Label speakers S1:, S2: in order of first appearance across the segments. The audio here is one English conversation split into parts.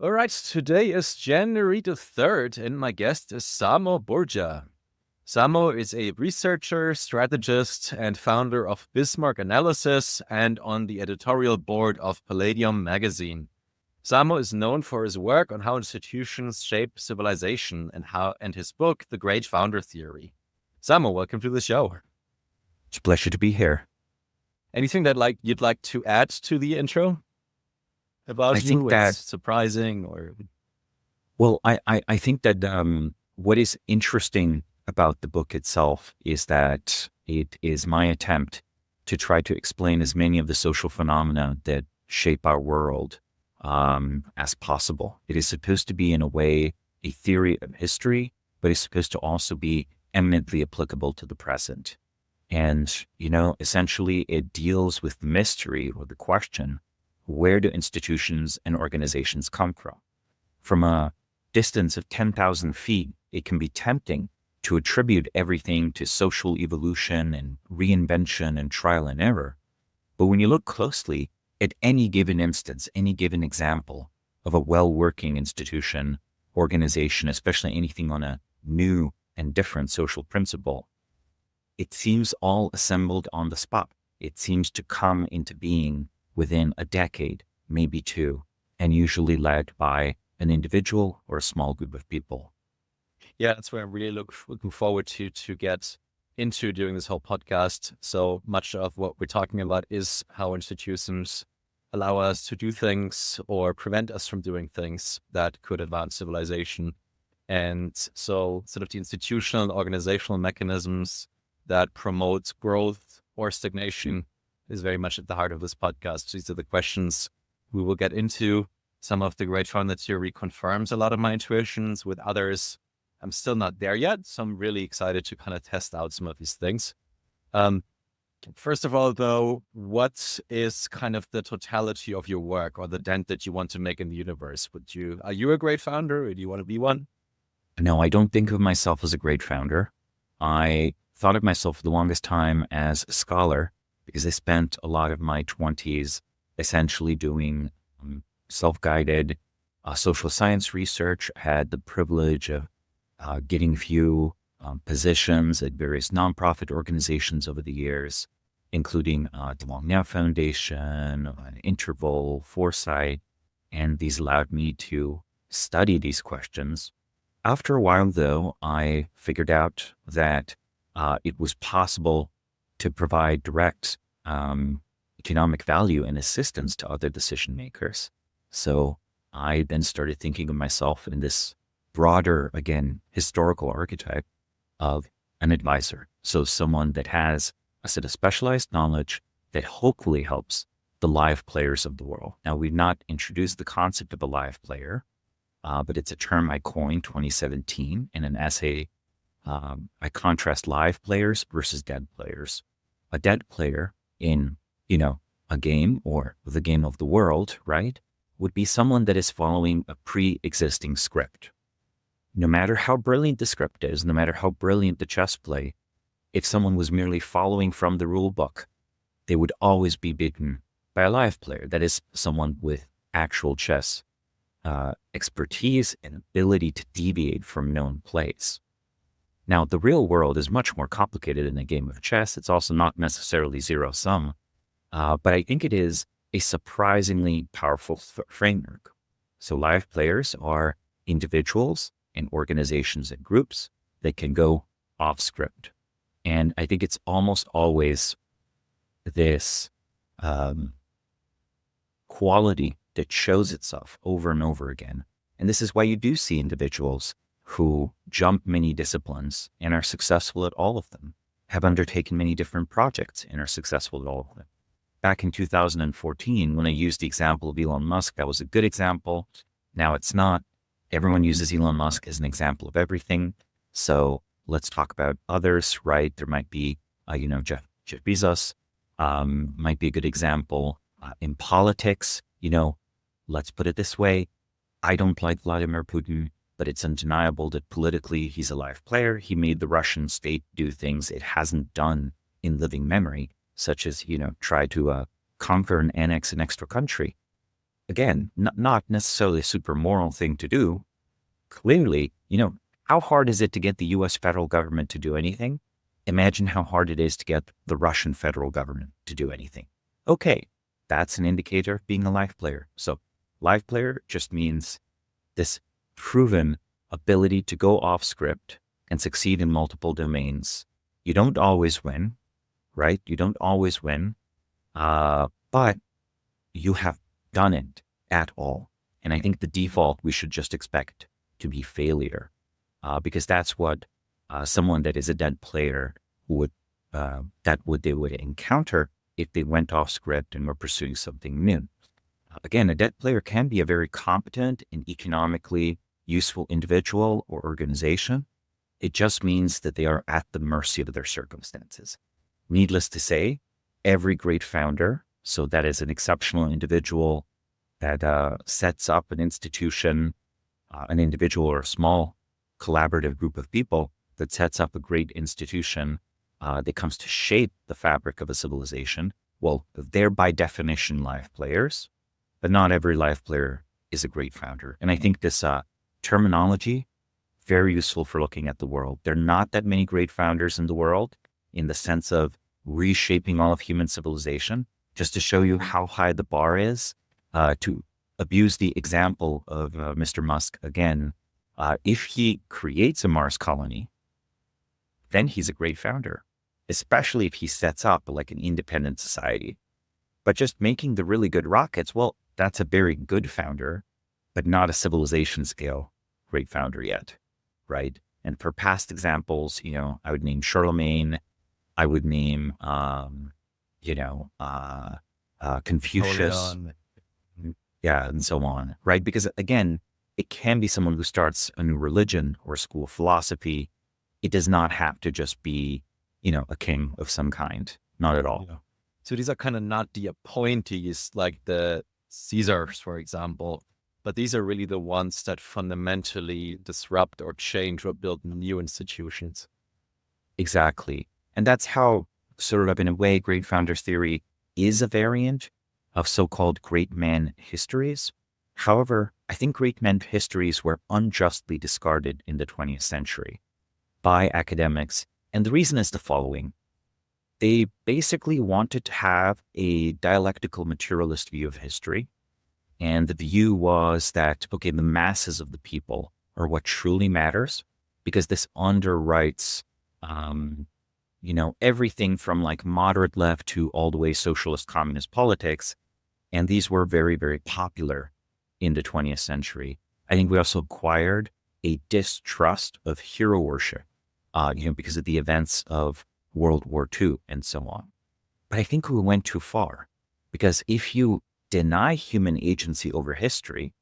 S1: All right, today is January the 3rd, and my guest is Samo Burja. Samo is a researcher, strategist, and founder of Bismarck Analysis and on the editorial board of Palladium Magazine. Samo is known for his work on how institutions shape civilization and his book, The Great Founder Theory. Samo, welcome to the show.
S2: It's a pleasure to be here.
S1: Anything that you'd like to add to the intro about
S2: I think
S1: it's surprising or?
S2: Well, I think that what is interesting about the book itself is that it is my attempt to try to explain as many of the social phenomena that shape our world as possible. It is supposed to be, in a way, a theory of history, but it's supposed to also be eminently applicable to the present. And, essentially it deals with the mystery or the question, where do institutions and organizations come from? From a distance of 10,000 feet, it can be tempting to attribute everything to social evolution and reinvention and trial and error. But when you look closely at any given instance, any given example of a well-working institution, organization, especially anything on a new and different social principle, it seems all assembled on the spot. It seems to come into being within a decade, maybe two, and usually led by an individual or a small group of people.
S1: Yeah, that's where I'm really looking forward to get into during this whole podcast. So much of what we're talking about is how institutions allow us to do things or prevent us from doing things that could advance civilization. And so sort of the institutional and organizational mechanisms that promotes growth or stagnation is very much at the heart of this podcast. These are the questions we will get into. Some of the Great Founder Theory confirms a lot of my intuitions. With others, I'm still not there yet. So I'm really excited to kind of test out some of these things. First of all, though, what is kind of the totality of your work or the dent that you want to make in the universe? Are you a great founder or do you want to be one?
S2: No, I don't think of myself as a great founder. I thought of myself for the longest time as a scholar because I spent a lot of my 20s essentially doing self-guided social science research. I had the privilege of getting a few positions at various nonprofit organizations over the years, including the Long Now Foundation, Interval, Foresight, and these allowed me to study these questions. After a while, though, I figured out that it was possible to provide direct economic value and assistance to other decision makers. So I then started thinking of myself in this broader, again, historical archetype of an advisor. So someone that has a set of specialized knowledge that hopefully helps the live players of the world. Now, we've not introduced the concept of a live player, but it's a term I coined 2017 in an essay. I contrast live players versus dead players. A dead player in, a game or the game of the world, right, would be someone that is following a pre-existing script. No matter how brilliant the script is, no matter how brilliant the chess play, if someone was merely following from the rule book, they would always be beaten by a live player. That is someone with actual chess expertise and ability to deviate from known plays. Now, the real world is much more complicated than a game of chess. It's also not necessarily zero sum, but I think it is a surprisingly powerful framework. So live players are individuals and organizations and groups that can go off script. And I think it's almost always this quality that shows itself over and over again. And this is why you do see individuals who jump many disciplines and are successful at all of them, have undertaken many different projects and are successful at all of them. Back in 2014, when I used the example of Elon Musk, that was a good example. Now it's not. Everyone uses Elon Musk as an example of everything. So let's talk about others, right? There might be, Jeff Bezos might be a good example. In politics, let's put it this way. I don't like Vladimir Putin, but it's undeniable that politically he's a live player. He made the Russian state do things it hasn't done in living memory, such as, try to conquer and annex an extra country. again, not necessarily a super moral thing to do. Clearly, how hard is it to get the US federal government to do anything? Imagine how hard it is to get the Russian federal government to do anything. Okay, that's an indicator of being a live player. So live player just means this proven ability to go off script and succeed in multiple domains. You don't always win, right? You don't always win, but you have done it at all. And I think the default we should just expect to be failure, because that's what someone that is a dead player would encounter if they went off script and were pursuing something new. Again, a dead player can be a very competent and economically useful individual or organization. It just means that they are at the mercy of their circumstances. Needless to say, every great founder, so that is an exceptional individual that sets up an institution, an individual or a small collaborative group of people that sets up a great institution that comes to shape the fabric of a civilization. Well, they're by definition live players, but not every live player is a great founder. And I think this terminology, very useful for looking at the world. There are not that many great founders in the world in the sense of reshaping all of human civilization, just to show you how high the bar is. To abuse the example of Mr. Musk again, if he creates a Mars colony, then he's a great founder, especially if he sets up like an independent society. But just making the really good rockets, well, that's a very good founder, but not a civilization scale great founder yet, right? And for past examples, I would name Charlemagne, I would name, Confucius,
S1: Napoleon.
S2: yeah, and so on, right? Because again, it can be someone who starts a new religion or a school of philosophy. It does not have to just be, a king of some kind, not at all.
S1: Yeah. So these are kind of not the appointees like the Caesars, for example, but these are really the ones that fundamentally disrupt or change or build new institutions.
S2: Exactly. And that's how sort of in a way, great founders theory is a variant of so-called great man histories. However, I think great man histories were unjustly discarded in the 20th century by academics. And the reason is the following. They basically wanted to have a dialectical materialist view of history. And the view was that, okay, the masses of the people are what truly matters, because this underwrites, everything from like moderate left to all the way socialist communist politics. And these were very, very popular in the 20th century. I think we also acquired a distrust of hero worship, because of the events of World War II and so on. But I think we went too far, because if you deny human agency over history,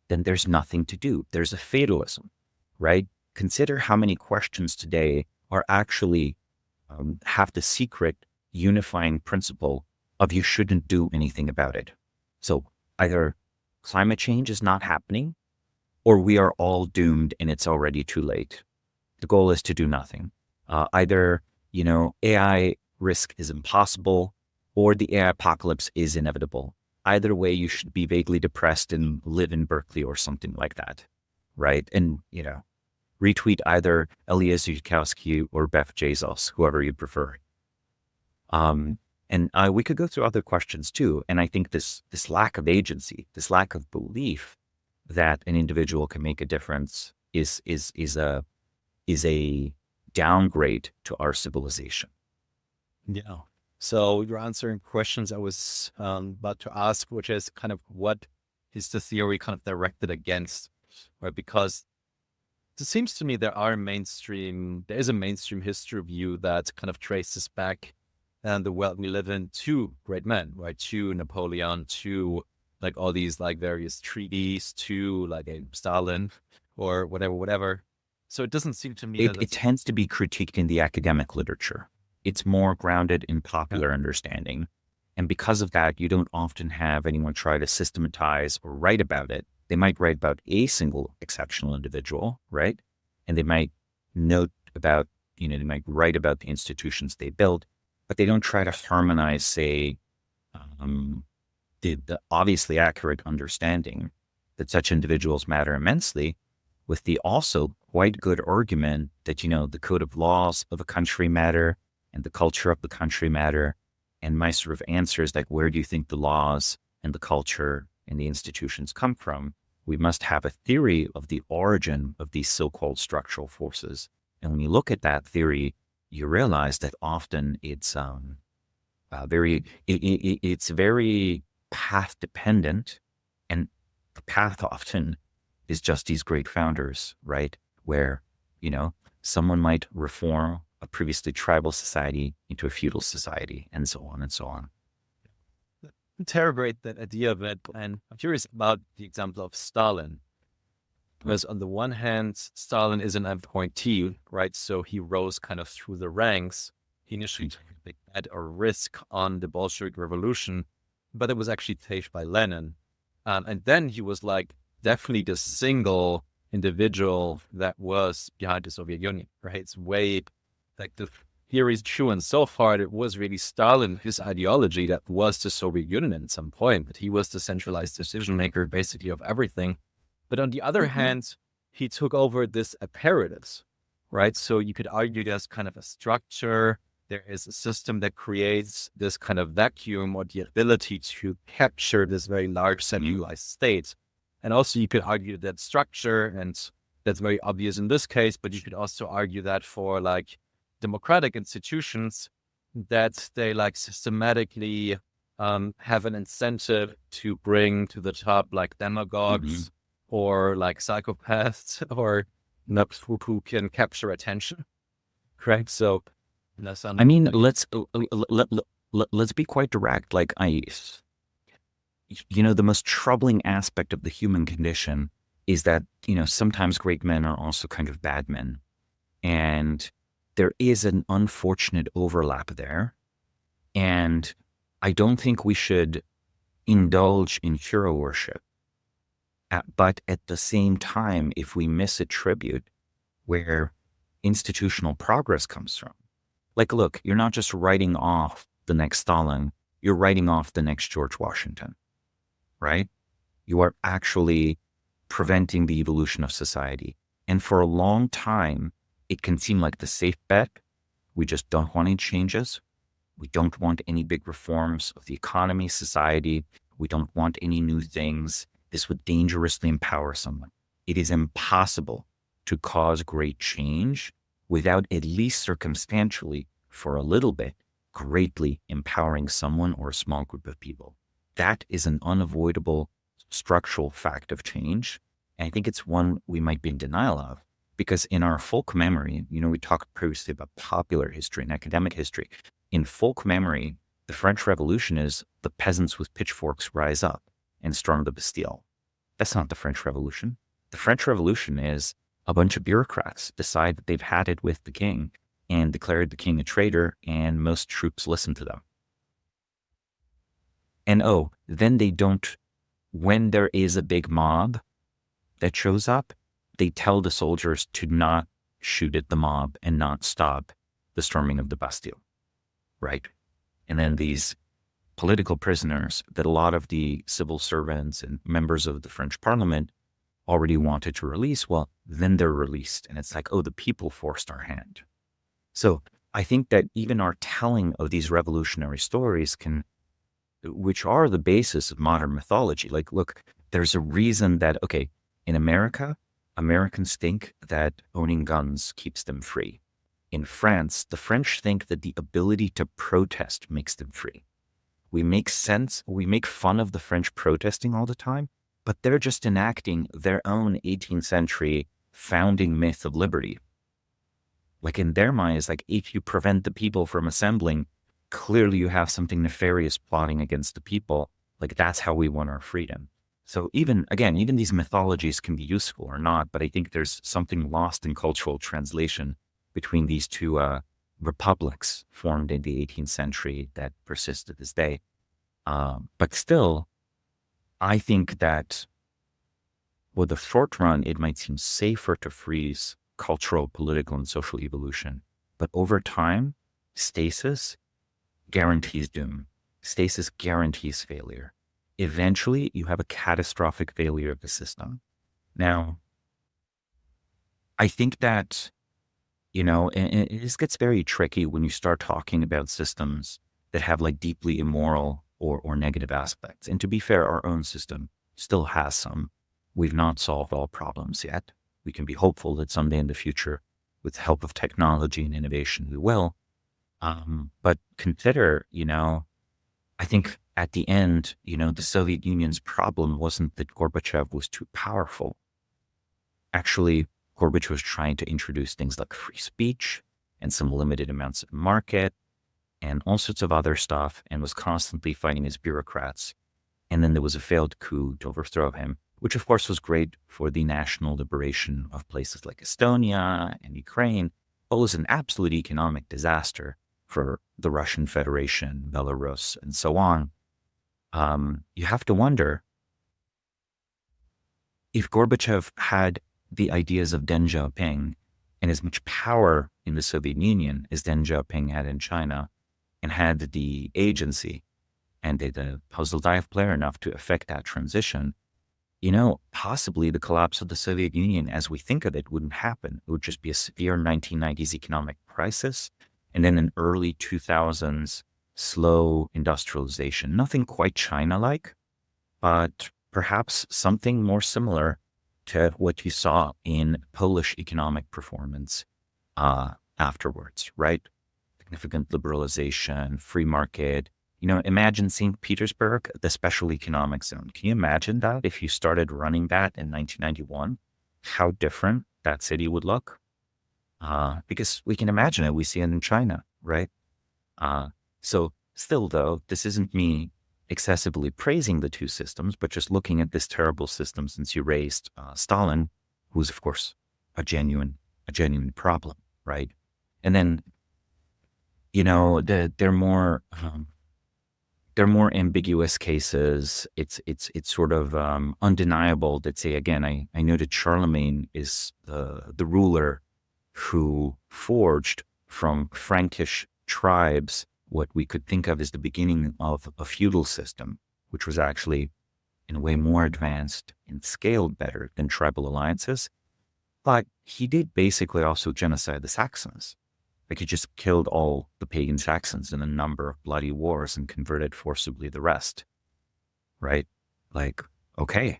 S2: then there's nothing to do. There's a fatalism, right? Consider how many questions today are actually have the secret unifying principle of you shouldn't do anything about it. So either climate change is not happening, or we are all doomed and it's already too late. The goal is to do nothing. Either, AI risk is impossible, or the AI apocalypse is inevitable. Either way, you should be vaguely depressed and live in Berkeley or something like that, right? And, retweet either Eliezer Yudkowsky or Beth Bezos, whoever you prefer. And we could go through other questions too. And I think this lack of agency, this lack of belief that an individual can make a difference is a downgrade to our civilization.
S1: Yeah. So you're answering questions I was about to ask, which is kind of what is the theory kind of directed against, right? Because it seems to me there is a mainstream history view that kind of traces back and the world we live in to great men, right? To Napoleon, to like all these like various treaties, to like a Stalin or whatever. So it doesn't seem to me
S2: it tends to be critiqued in the academic literature. It's more grounded in popular understanding. And because of that, you don't often have anyone try to systematize or write about it. They might write about a single exceptional individual, right? And they might note about, they might write about the institutions they built, but they don't try to harmonize, say, the obviously accurate understanding that such individuals matter immensely, with the also quite good argument that, the code of laws of a country matter and the culture of the country matter. And my sort of answer is like, where do you think the laws and the culture and the institutions come from? We must have a theory of the origin of these so-called structural forces. And when you look at that theory, you realize that often it's it's very path dependent, and the path often is just these great founders, right? Where, someone might reform a previously tribal society into a feudal society, and so on and so on.
S1: Interrogate that idea of it, and I'm curious about the example of Stalin. Because on the one hand, Stalin is an appointee, right? So he rose kind of through the ranks. He initially took a big bet or risk on the Bolshevik Revolution, but it was actually staged by Lenin. And then he was like definitely the single individual that was behind the Soviet Union, right? It's way like the theory is true, and so far it was really Stalin, his ideology, that was the Soviet Union at some point, but he was the centralized decision maker basically of everything. But on the other hand, he took over this apparatus, right? So you could argue there's kind of a structure. There is a system that creates this kind of vacuum or the ability to capture this very large centralized state. And also you could argue that structure, and that's very obvious in this case, but you could also argue that for like democratic institutions, that they like systematically have an incentive to bring to the top like demagogues or like psychopaths or who can capture attention, correct? So
S2: I mean, let's be quite direct. Like the most troubling aspect of the human condition is that, sometimes great men are also kind of bad men. And there is an unfortunate overlap there. And I don't think we should indulge in hero worship. But at the same time, if we misattribute where institutional progress comes from, like, look, you're not just writing off the next Stalin, you're writing off the next George Washington, right? You are actually preventing the evolution of society. And for a long time, it can seem like the safe bet. We just don't want any changes. We don't want any big reforms of the economy, society. We don't want any new things. This would dangerously empower someone. It is impossible to cause great change without at least circumstantially, for a little bit, greatly empowering someone or a small group of people. That is an unavoidable structural fact of change. And I think it's one we might be in denial of, because in our folk memory, we talked previously about popular history and academic history. In folk memory, the French Revolution is the peasants with pitchforks rise up and storm the Bastille. That's not the French Revolution. The French Revolution is a bunch of bureaucrats decide that they've had it with the king and declared the king a traitor, and most troops listen to them. And then they don't, when there is a big mob that shows up, they tell the soldiers to not shoot at the mob and not stop the storming of the Bastille, right? And then these political prisoners that a lot of the civil servants and members of the French parliament already wanted to release, well, then they're released. And it's like, the people forced our hand. So I think that even our telling of these revolutionary stories which are the basis of modern mythology. Like, look, there's a reason that, in America, Americans think that owning guns keeps them free. In France, the French think that the ability to protest makes them free. We make fun of the French protesting all the time, but they're just enacting their own 18th century founding myth of liberty. Like, in their minds, like, if you prevent the people from assembling, clearly you have something nefarious plotting against the people. Like, that's how we want our freedom. So even these mythologies can be useful or not, but I think there's something lost in cultural translation between these two republics formed in the 18th century that persist to this day. But still, I think that for the short run, it might seem safer to freeze cultural, political, and social evolution. But over time, stasis guarantees doom. Stasis guarantees failure. eventually you have a catastrophic failure of the system. Now, I think that, and this gets very tricky when you start talking about systems that have like deeply immoral or negative aspects. And to be fair, our own system still has some. We've not solved all problems yet. We can be hopeful that someday in the future, with the help of technology and innovation, we will. But consider, I think at the end, the Soviet Union's problem wasn't that Gorbachev was too powerful. Actually, Gorbachev was trying to introduce things like free speech and some limited amounts of market and all sorts of other stuff, and was constantly fighting his bureaucrats. And then there was a failed coup to overthrow him, which of course was great for the national liberation of places like Estonia and Ukraine, but was an absolute economic disaster for the Russian Federation, Belarus, and so on. You have to wonder if Gorbachev had the ideas of Deng Xiaoping and as much power in the Soviet Union as Deng Xiaoping had in China, and had the agency and the puzzle dive player enough to affect that transition, possibly the collapse of the Soviet Union as we think of it wouldn't happen. It would just be a severe 1990s economic crisis and then an early 2000s slow industrialization. Nothing quite China-like, but perhaps something more similar to what you saw in Polish economic performance afterwards, right? Significant liberalization, free market. Imagine St. Petersburg, the special economic zone. Can you imagine that if you started running that in 1991? How different that city would look? Because we can imagine it. We see it in China, right? So still, though, this isn't me excessively praising the two systems, but just looking at this terrible system since you raised Stalin, who's, of course, a genuine problem, right? And then, they're more ambiguous cases. It's sort of undeniable that, say, again, I know that Charlemagne is the ruler who forged from Frankish tribes what we could think of as the beginning of a feudal system, which was actually in a way more advanced and scaled better than tribal alliances. But he did basically also genocide the Saxons. Like, he just killed all the pagan Saxons in a number of bloody wars and converted forcibly the rest, right? Like, okay,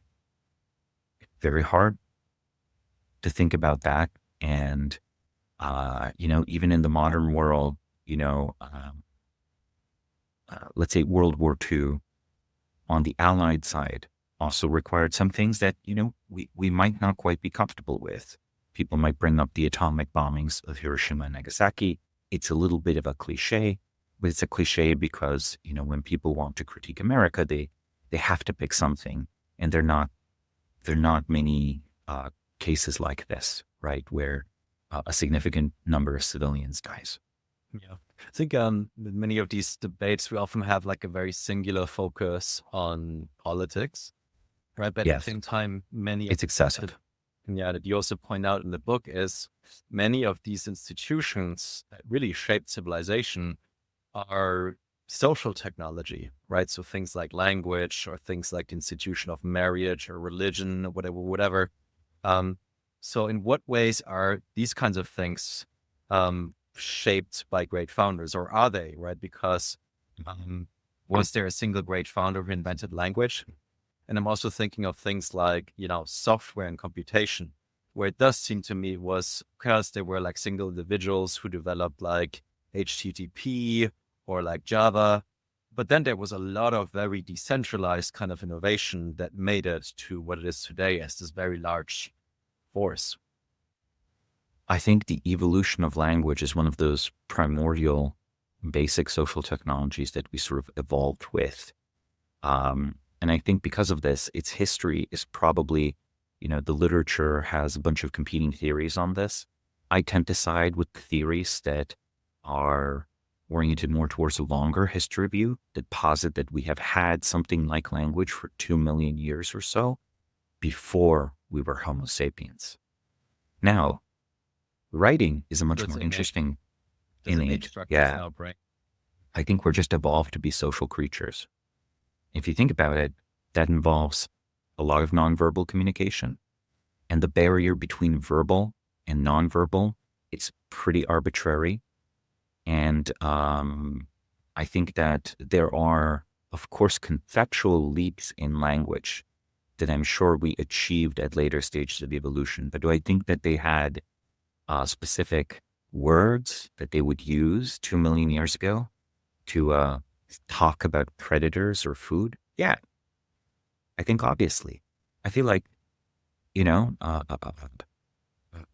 S2: very hard to think about that. And, even in the modern world, let's say World War II on the Allied side also required some things that, we might not quite be comfortable with. People might bring up the atomic bombings of Hiroshima and Nagasaki. It's a little bit of a cliche, but it's a cliche because, when people want to critique America, they have to pick something. And there are not many cases like this, right, where a significant number of civilians dies.
S1: Yeah. I think in many of these debates, we often have like a very singular focus on politics, right? But at the same time,
S2: It's excessive.
S1: that you also point out in the book is many of these institutions that really shaped civilization are social technology, right? So things like language or things like the institution of marriage or religion or whatever. So in what ways are these kinds of things shaped by great founders, or are they, right? Because was there a single great founder who invented language? And I'm also thinking of things like, software and computation, where it does seem to me was because there were like single individuals who developed like HTTP or like Java. But then there was a lot of very decentralized kind of innovation that made it to what it is today as this very large force.
S2: I think the evolution of language is one of those primordial basic social technologies that we sort of evolved with. And I think because of this, its history is probably, the literature has a bunch of competing theories on this. I tend to side with the theories that are oriented more towards a longer history view that posit that we have had something like language for 2 million years or so before we were Homo sapiens. Now, writing is a much more interesting image. Yeah.
S1: Now, right?
S2: I think we're just evolved to be social creatures. If you think about it, that involves a lot of nonverbal communication. And the barrier between verbal and nonverbal is pretty arbitrary. And I think that there are, of course, conceptual leaps in language that I'm sure we achieved at later stages of evolution. But do I think that they had specific words that they would use 2 million years ago to talk about predators or food? Yeah, I think obviously. I feel like,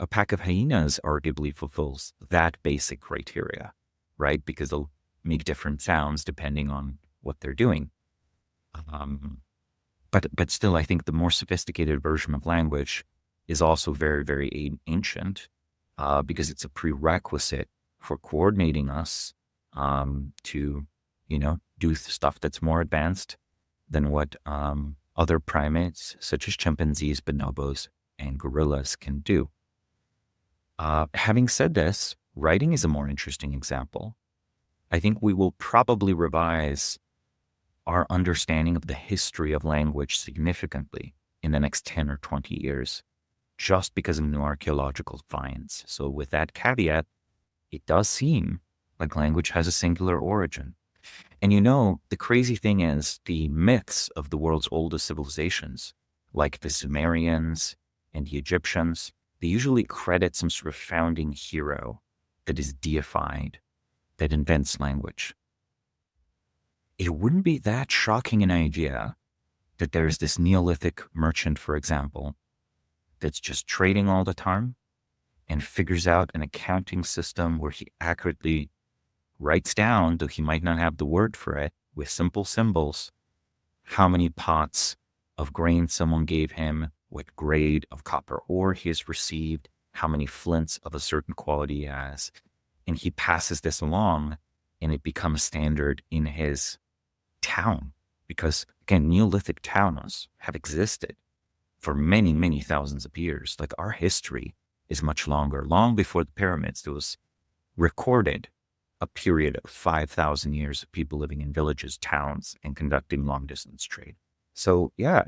S2: a pack of hyenas arguably fulfills that basic criteria, right? Because they'll make different sounds depending on what they're doing. But still, I think the more sophisticated version of language is also very, very ancient, because it's a prerequisite for coordinating us to, do stuff that's more advanced than what other primates, such as chimpanzees, bonobos, and gorillas can do. Having said this, writing is a more interesting example. I think we will probably revise our understanding of the history of language significantly in the next 10 or 20 years, just because of new archaeological finds. So with that caveat, it does seem like language has a singular origin. And the crazy thing is the myths of the world's oldest civilizations, like the Sumerians and the Egyptians, they usually credit some sort of founding hero that is deified, that invents language. It wouldn't be that shocking an idea that there's this Neolithic merchant, for example, that's just trading all the time and figures out an accounting system where he accurately writes down, though he might not have the word for it, with simple symbols, how many pots of grain someone gave him, what grade of copper ore he has received, how many flints of a certain quality he has. And he passes this along, and it becomes standard in his town. Because, again, Neolithic towns have existed for many, many thousands of years. Like, our history is much longer. Long before the pyramids, there was recorded a period of 5,000 years of people living in villages, towns, and conducting long-distance trade. So, yeah,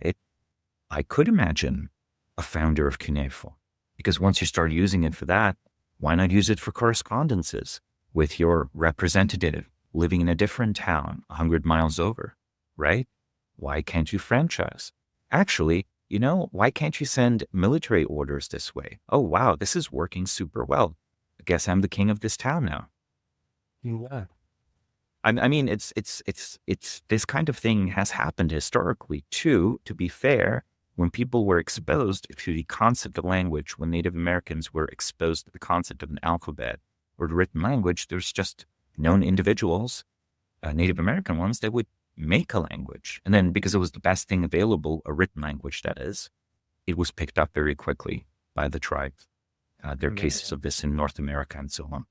S2: I could imagine a founder of Cuneiform, because once you start using it for that, why not use it for correspondences with your representative living in a different town 100 miles over, right? Why can't you franchise? Actually, why can't you send military orders this way? Oh, wow, this is working super well. I guess I'm the king of this town now.
S1: Yeah.
S2: I mean, it's this kind of thing has happened historically too, to be fair. When people were exposed to the concept of language, when Native Americans were exposed to the concept of an alphabet or the written language, there's just known individuals, Native American ones, that would make a language. And then because it was the best thing available, a written language that is, it was picked up very quickly by the tribes. There are cases of this in North America and so on.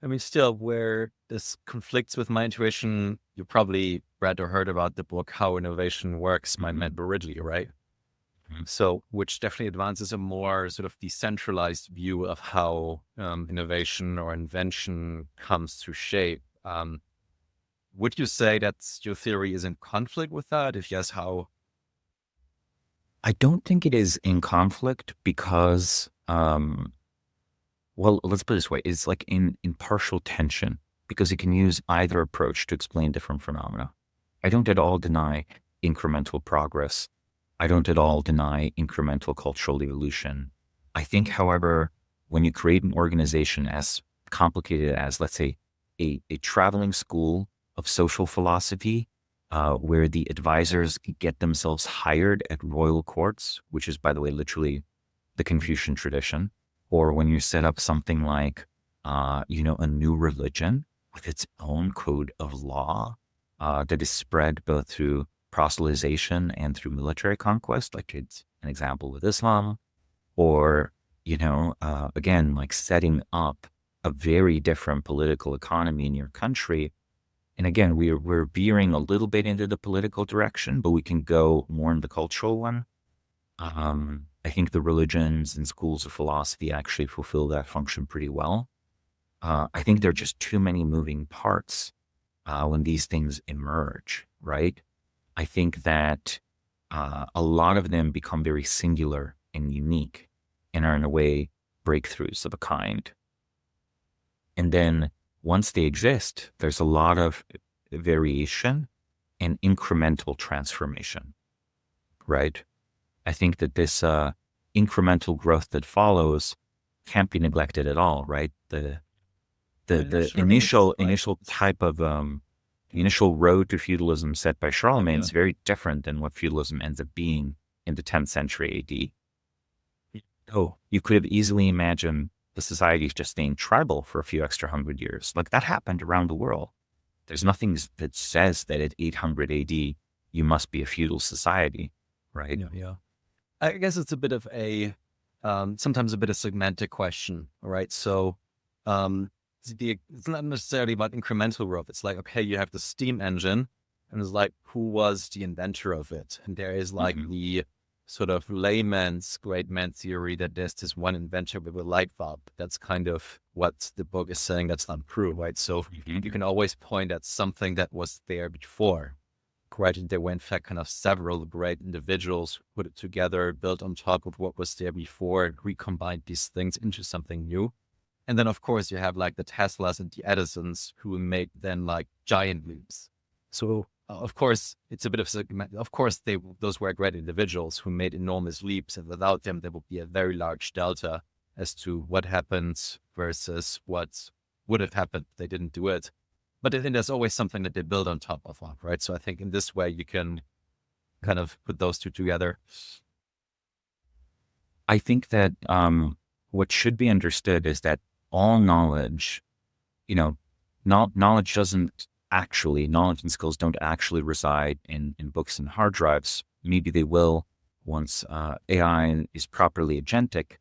S1: I mean, still, where this conflicts with my intuition, you probably read or heard about the book How Innovation Works by Matt Ridley, right? Mm-hmm. So, which definitely advances a more sort of decentralized view of how innovation or invention comes to shape. Would you say that your theory is in conflict with that? If yes, how?
S2: I don't think it is in conflict because, well, let's put it this way. It's like in partial tension, because it can use either approach to explain different phenomena. I don't at all deny incremental progress. I don't at all deny incremental cultural evolution. I think, however, when you create an organization as complicated as, let's say, a traveling school of social philosophy, where the advisors get themselves hired at royal courts, which is, by the way, literally the Confucian tradition, or when you set up something like, a new religion with its own code of law that is spread both through proselytization and through military conquest, like it's an example with Islam, or, again, like setting up a very different political economy in your country. And again, we're veering a little bit into the political direction, but we can go more in the cultural one. I think the religions and schools of philosophy actually fulfill that function pretty well. I think there are just too many moving parts when these things emerge, right? I think that a lot of them become very singular and unique and are in a way breakthroughs of a kind. And then once they exist, there's a lot of variation and incremental transformation, right? I think that this incremental growth that follows can't be neglected at all, right? The initial type of the initial road to feudalism set by Charlemagne is very different than what feudalism ends up being in the 10th century AD. Oh, you could have easily imagined the societies just staying tribal for a few extra 100 years. Like that happened around the world. There's nothing that says that at 800 AD, you must be a feudal society, right?
S1: Yeah. I guess it's a bit of a, sometimes a bit of semantic question, right? So it's not necessarily about incremental growth. It's like, okay, you have the steam engine, and it's like, who was the inventor of it? And there is like the sort of layman's great man theory that there's this one inventor with a light bulb. That's kind of what the book is saying. That's not true, right? So you can always point at something that was there before, right? And there were in fact kind of several great individuals who put it together, built on top of what was there before, and recombined these things into something new. And then of course you have like the Teslas and the Edisons who made then like giant leaps. So of course, it's a bit of, of course, those were great individuals who made enormous leaps, and without them, there would be a very large delta as to what happened versus what would have happened if they didn't do it. But then there's always something that they build on top of, right? So I think in this way, you can kind of put those two together.
S2: I think that what should be understood is that all knowledge, knowledge and skills don't actually reside in books and hard drives. Maybe they will once AI is properly agentic,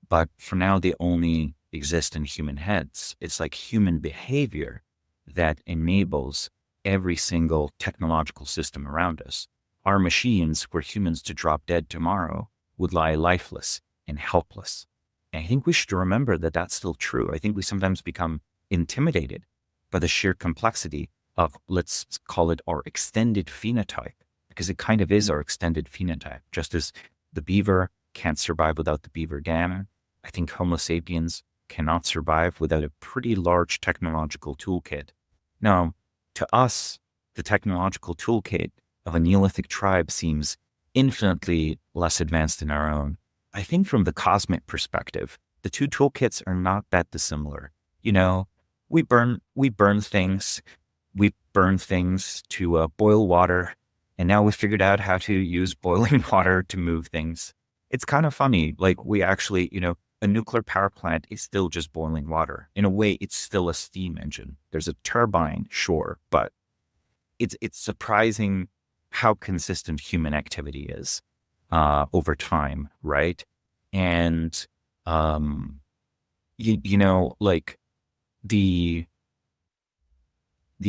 S2: but for now they only exist in human heads. It's like human behavior that enables every single technological system around us. Our machines, were humans to drop dead tomorrow, would lie lifeless and helpless. And I think we should remember that that's still true. I think we sometimes become intimidated by the sheer complexity of, let's call it our extended phenotype, because it kind of is our extended phenotype. Just as the beaver can't survive without the beaver dam, I think Homo sapiens cannot survive without a pretty large technological toolkit. Now, to us, the technological toolkit of a Neolithic tribe seems infinitely less advanced than our own. I think from the cosmic perspective, the two toolkits are not that dissimilar. We burn things. We burn things to boil water, and now we figured out how to use boiling water to move things. It's kind of funny. Like we actually, a nuclear power plant is still just boiling water. In a way, it's still a steam engine. There's a turbine, sure, but it's surprising how consistent human activity is over time, right? And like the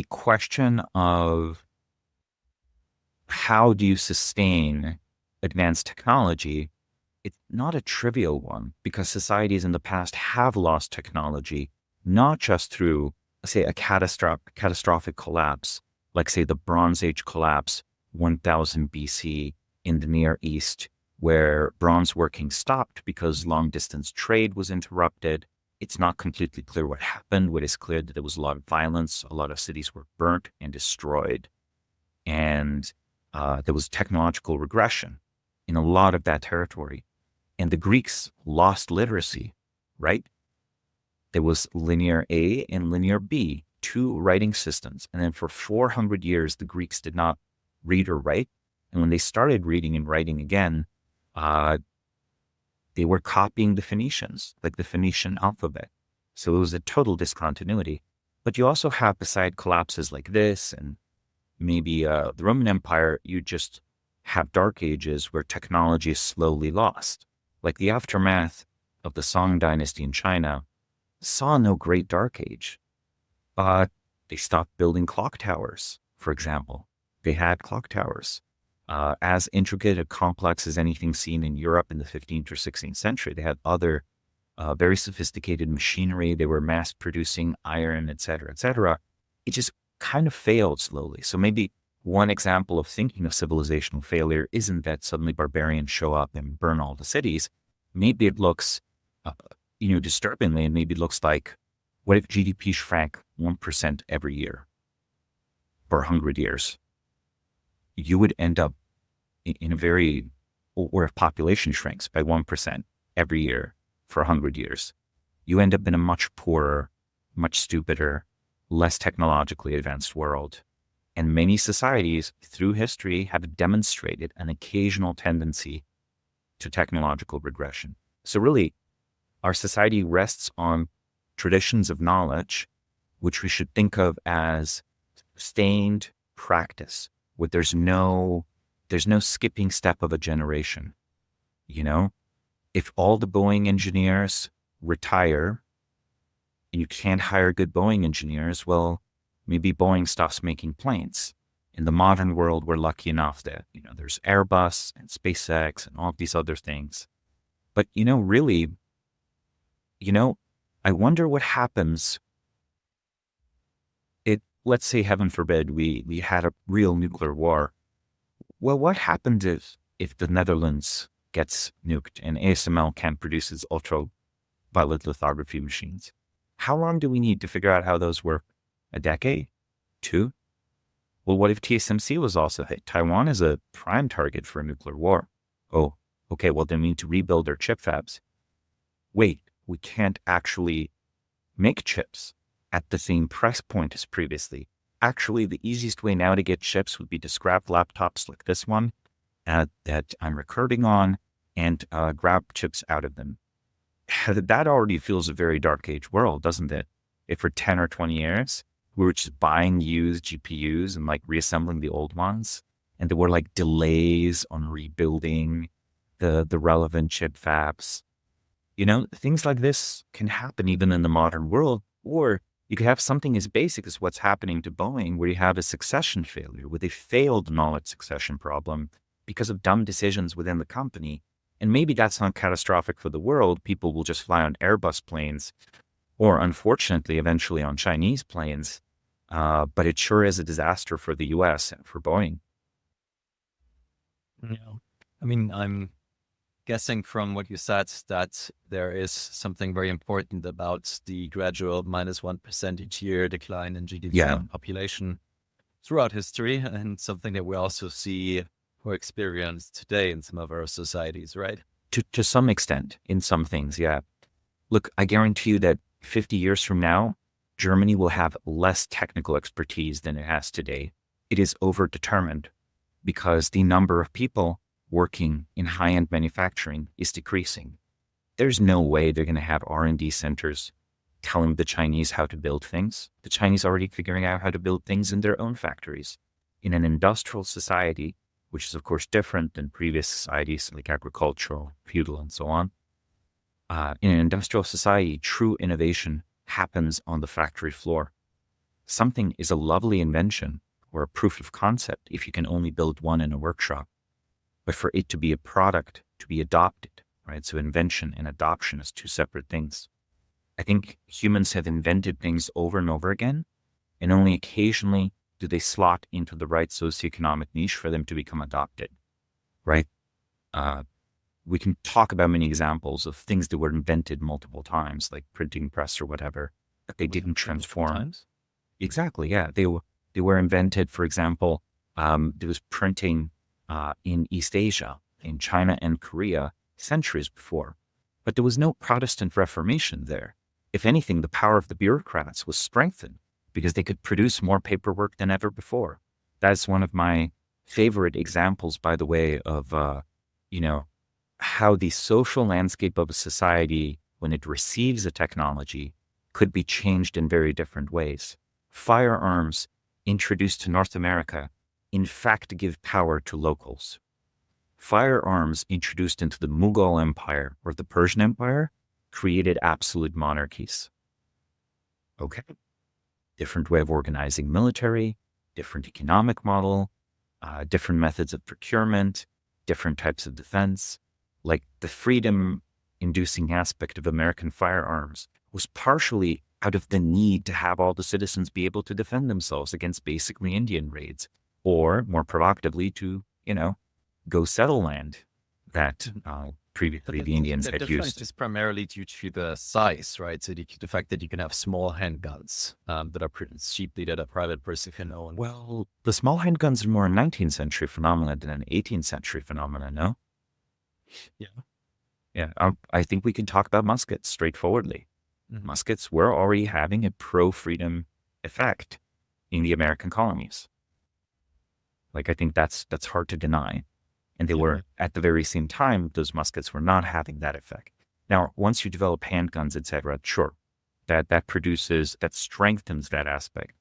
S2: question of how do you sustain advanced technology, it's not a trivial one, because societies in the past have lost technology, not just through, say, a catastrophic collapse, like, say, the Bronze Age collapse, 1000 BC in the Near East, where bronze working stopped because long-distance trade was interrupted. It's not completely clear what happened. What is clear that there was a lot of violence. A lot of cities were burnt and destroyed. And there was technological regression in a lot of that territory. And the Greeks lost literacy, right? There was linear A and linear B, two writing systems. And then for 400 years, the Greeks did not read or write. And when they started reading and writing again, they were copying the Phoenicians, like the Phoenician alphabet. So it was a total discontinuity. But you also have, beside collapses like this and maybe the Roman Empire, you just have dark ages where technology is slowly lost. Like the aftermath of the Song dynasty in China saw no great dark age, but they stopped building clock towers, for example. They had clock towers. As intricate and complex as anything seen in Europe in the 15th or 16th century. They had other very sophisticated machinery. They were mass producing iron, et cetera, et cetera. It just kind of failed slowly. So maybe one example of thinking of civilizational failure isn't that suddenly barbarians show up and burn all the cities. Maybe it looks, disturbingly, and maybe it looks like, what if GDP shrank 1% every year for 100 years? You would end up in a very, or if population shrinks by 1% every year for 100 years, you end up in a much poorer, much stupider, less technologically advanced world. And many societies through history have demonstrated an occasional tendency to technological regression. So really, our society rests on traditions of knowledge, which we should think of as sustained practice, where there's no skipping step of a generation. If all the Boeing engineers retire and you can't hire good Boeing engineers, well, maybe Boeing stops making planes. In the modern world, we're lucky enough that, there's Airbus and SpaceX and all these other things. But, really, I wonder what happens. Let's say, heaven forbid, we had a real nuclear war. Well, what happens if the Netherlands gets nuked and ASML can't produce its ultraviolet lithography machines? How long do we need to figure out how those work? A decade? 2? Well, what if TSMC was also hit? Taiwan is a prime target for a nuclear war. Oh, okay, well, then we need to rebuild our chip fabs. Wait, we can't actually make chips at the same price point as previously. Actually, the easiest way now to get chips would be to scrap laptops like this one that I'm recording on and grab chips out of them. That already feels a very dark age world, doesn't it? If for 10 or 20 years, we were just buying used GPUs and reassembling the old ones, and there were delays on rebuilding the relevant chip fabs. Things like this can happen even in the modern world, or you could have something as basic as what's happening to Boeing, where you have a succession failure, where they failed knowledge succession problem because of dumb decisions within the company. And maybe that's not catastrophic for the world. People will just fly on Airbus planes, or unfortunately, eventually on Chinese planes. But it sure is a disaster for the US and for Boeing.
S1: Yeah. I mean, I'm guessing from what you said that there is something very important about the gradual minus 1% each year decline in GDP and population throughout history, and something that we also see or experience today in some of our societies, right?
S2: To some extent, in some things, yeah. Look, I guarantee you that 50 years from now, Germany will have less technical expertise than it has today. It is overdetermined because the number of people working in high-end manufacturing is decreasing. There's no way they're going to have R&D centers telling the Chinese how to build things. The Chinese are already figuring out how to build things in their own factories. In an industrial society, which is of course different than previous societies like agricultural, feudal, and so on. In an industrial society, true innovation happens on the factory floor. Something is a lovely invention or a proof of concept if you can only build one in a workshop. But for it to be a product, to be adopted, right? So invention and adoption is two separate things. I think humans have invented things over and over again, and only occasionally do they slot into the right socioeconomic niche for them to become adopted, right? We can talk about many examples of things that were invented multiple times, like printing press or whatever, but they didn't transform. Exactly, yeah. They were invented, for example, there was printing in East Asia, in China and Korea, centuries before, but there was no Protestant Reformation there. If anything, the power of the bureaucrats was strengthened because they could produce more paperwork than ever before. That's one of my favorite examples, by the way, of, how the social landscape of a society, when it receives a technology, could be changed in very different ways. Firearms introduced to North America, in fact, give power to locals. Firearms introduced into the Mughal Empire or the Persian Empire created absolute monarchies. Okay. Different way of organizing military, different economic model, different methods of procurement, different types of defense. Like the freedom-inducing aspect of American firearms was partially out of the need to have all the citizens be able to defend themselves against basically Indian raids. or more provocatively to, go settle land that
S1: But
S2: previously the Indians
S1: the
S2: had
S1: difference
S2: used.
S1: is primarily due to the size, right? So the fact that you can have small handguns that are produced cheaply that a private person can own.
S2: Well, the small handguns are more a 19th century phenomenon than an 18th century phenomenon, no?
S1: Yeah.
S2: Yeah, I think we can talk about muskets straightforwardly.
S1: Mhm.
S2: Muskets were already having a pro-freedom effect in the American colonies. Like, I think that's hard to deny. And they were, at the very same time, those muskets were not having that effect. Now, once you develop handguns, etc., sure, that strengthens that aspect.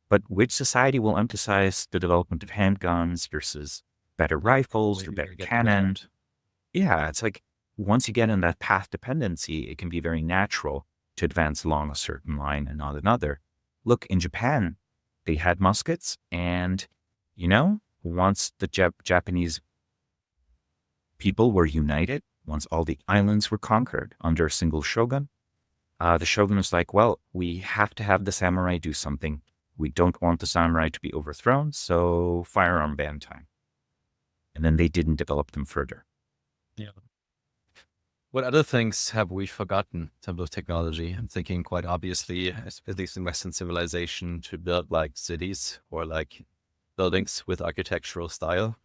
S2: But which society will emphasize the development of handguns versus better rifles or better cannon? Yeah, it's like once you get in that path dependency, it can be very natural to advance along a certain line and not another. Look, in Japan, they had muskets, and, once the Japanese people were united, once all the islands were conquered under a single shogun, the shogun was like, well, we have to have the samurai do something. We don't want the samurai to be overthrown, so firearm ban time. And then they didn't develop them further.
S1: Yeah. What other things have we forgotten in terms of technology? I'm thinking quite obviously, at least in Western civilization, to build like cities or like buildings with architectural style.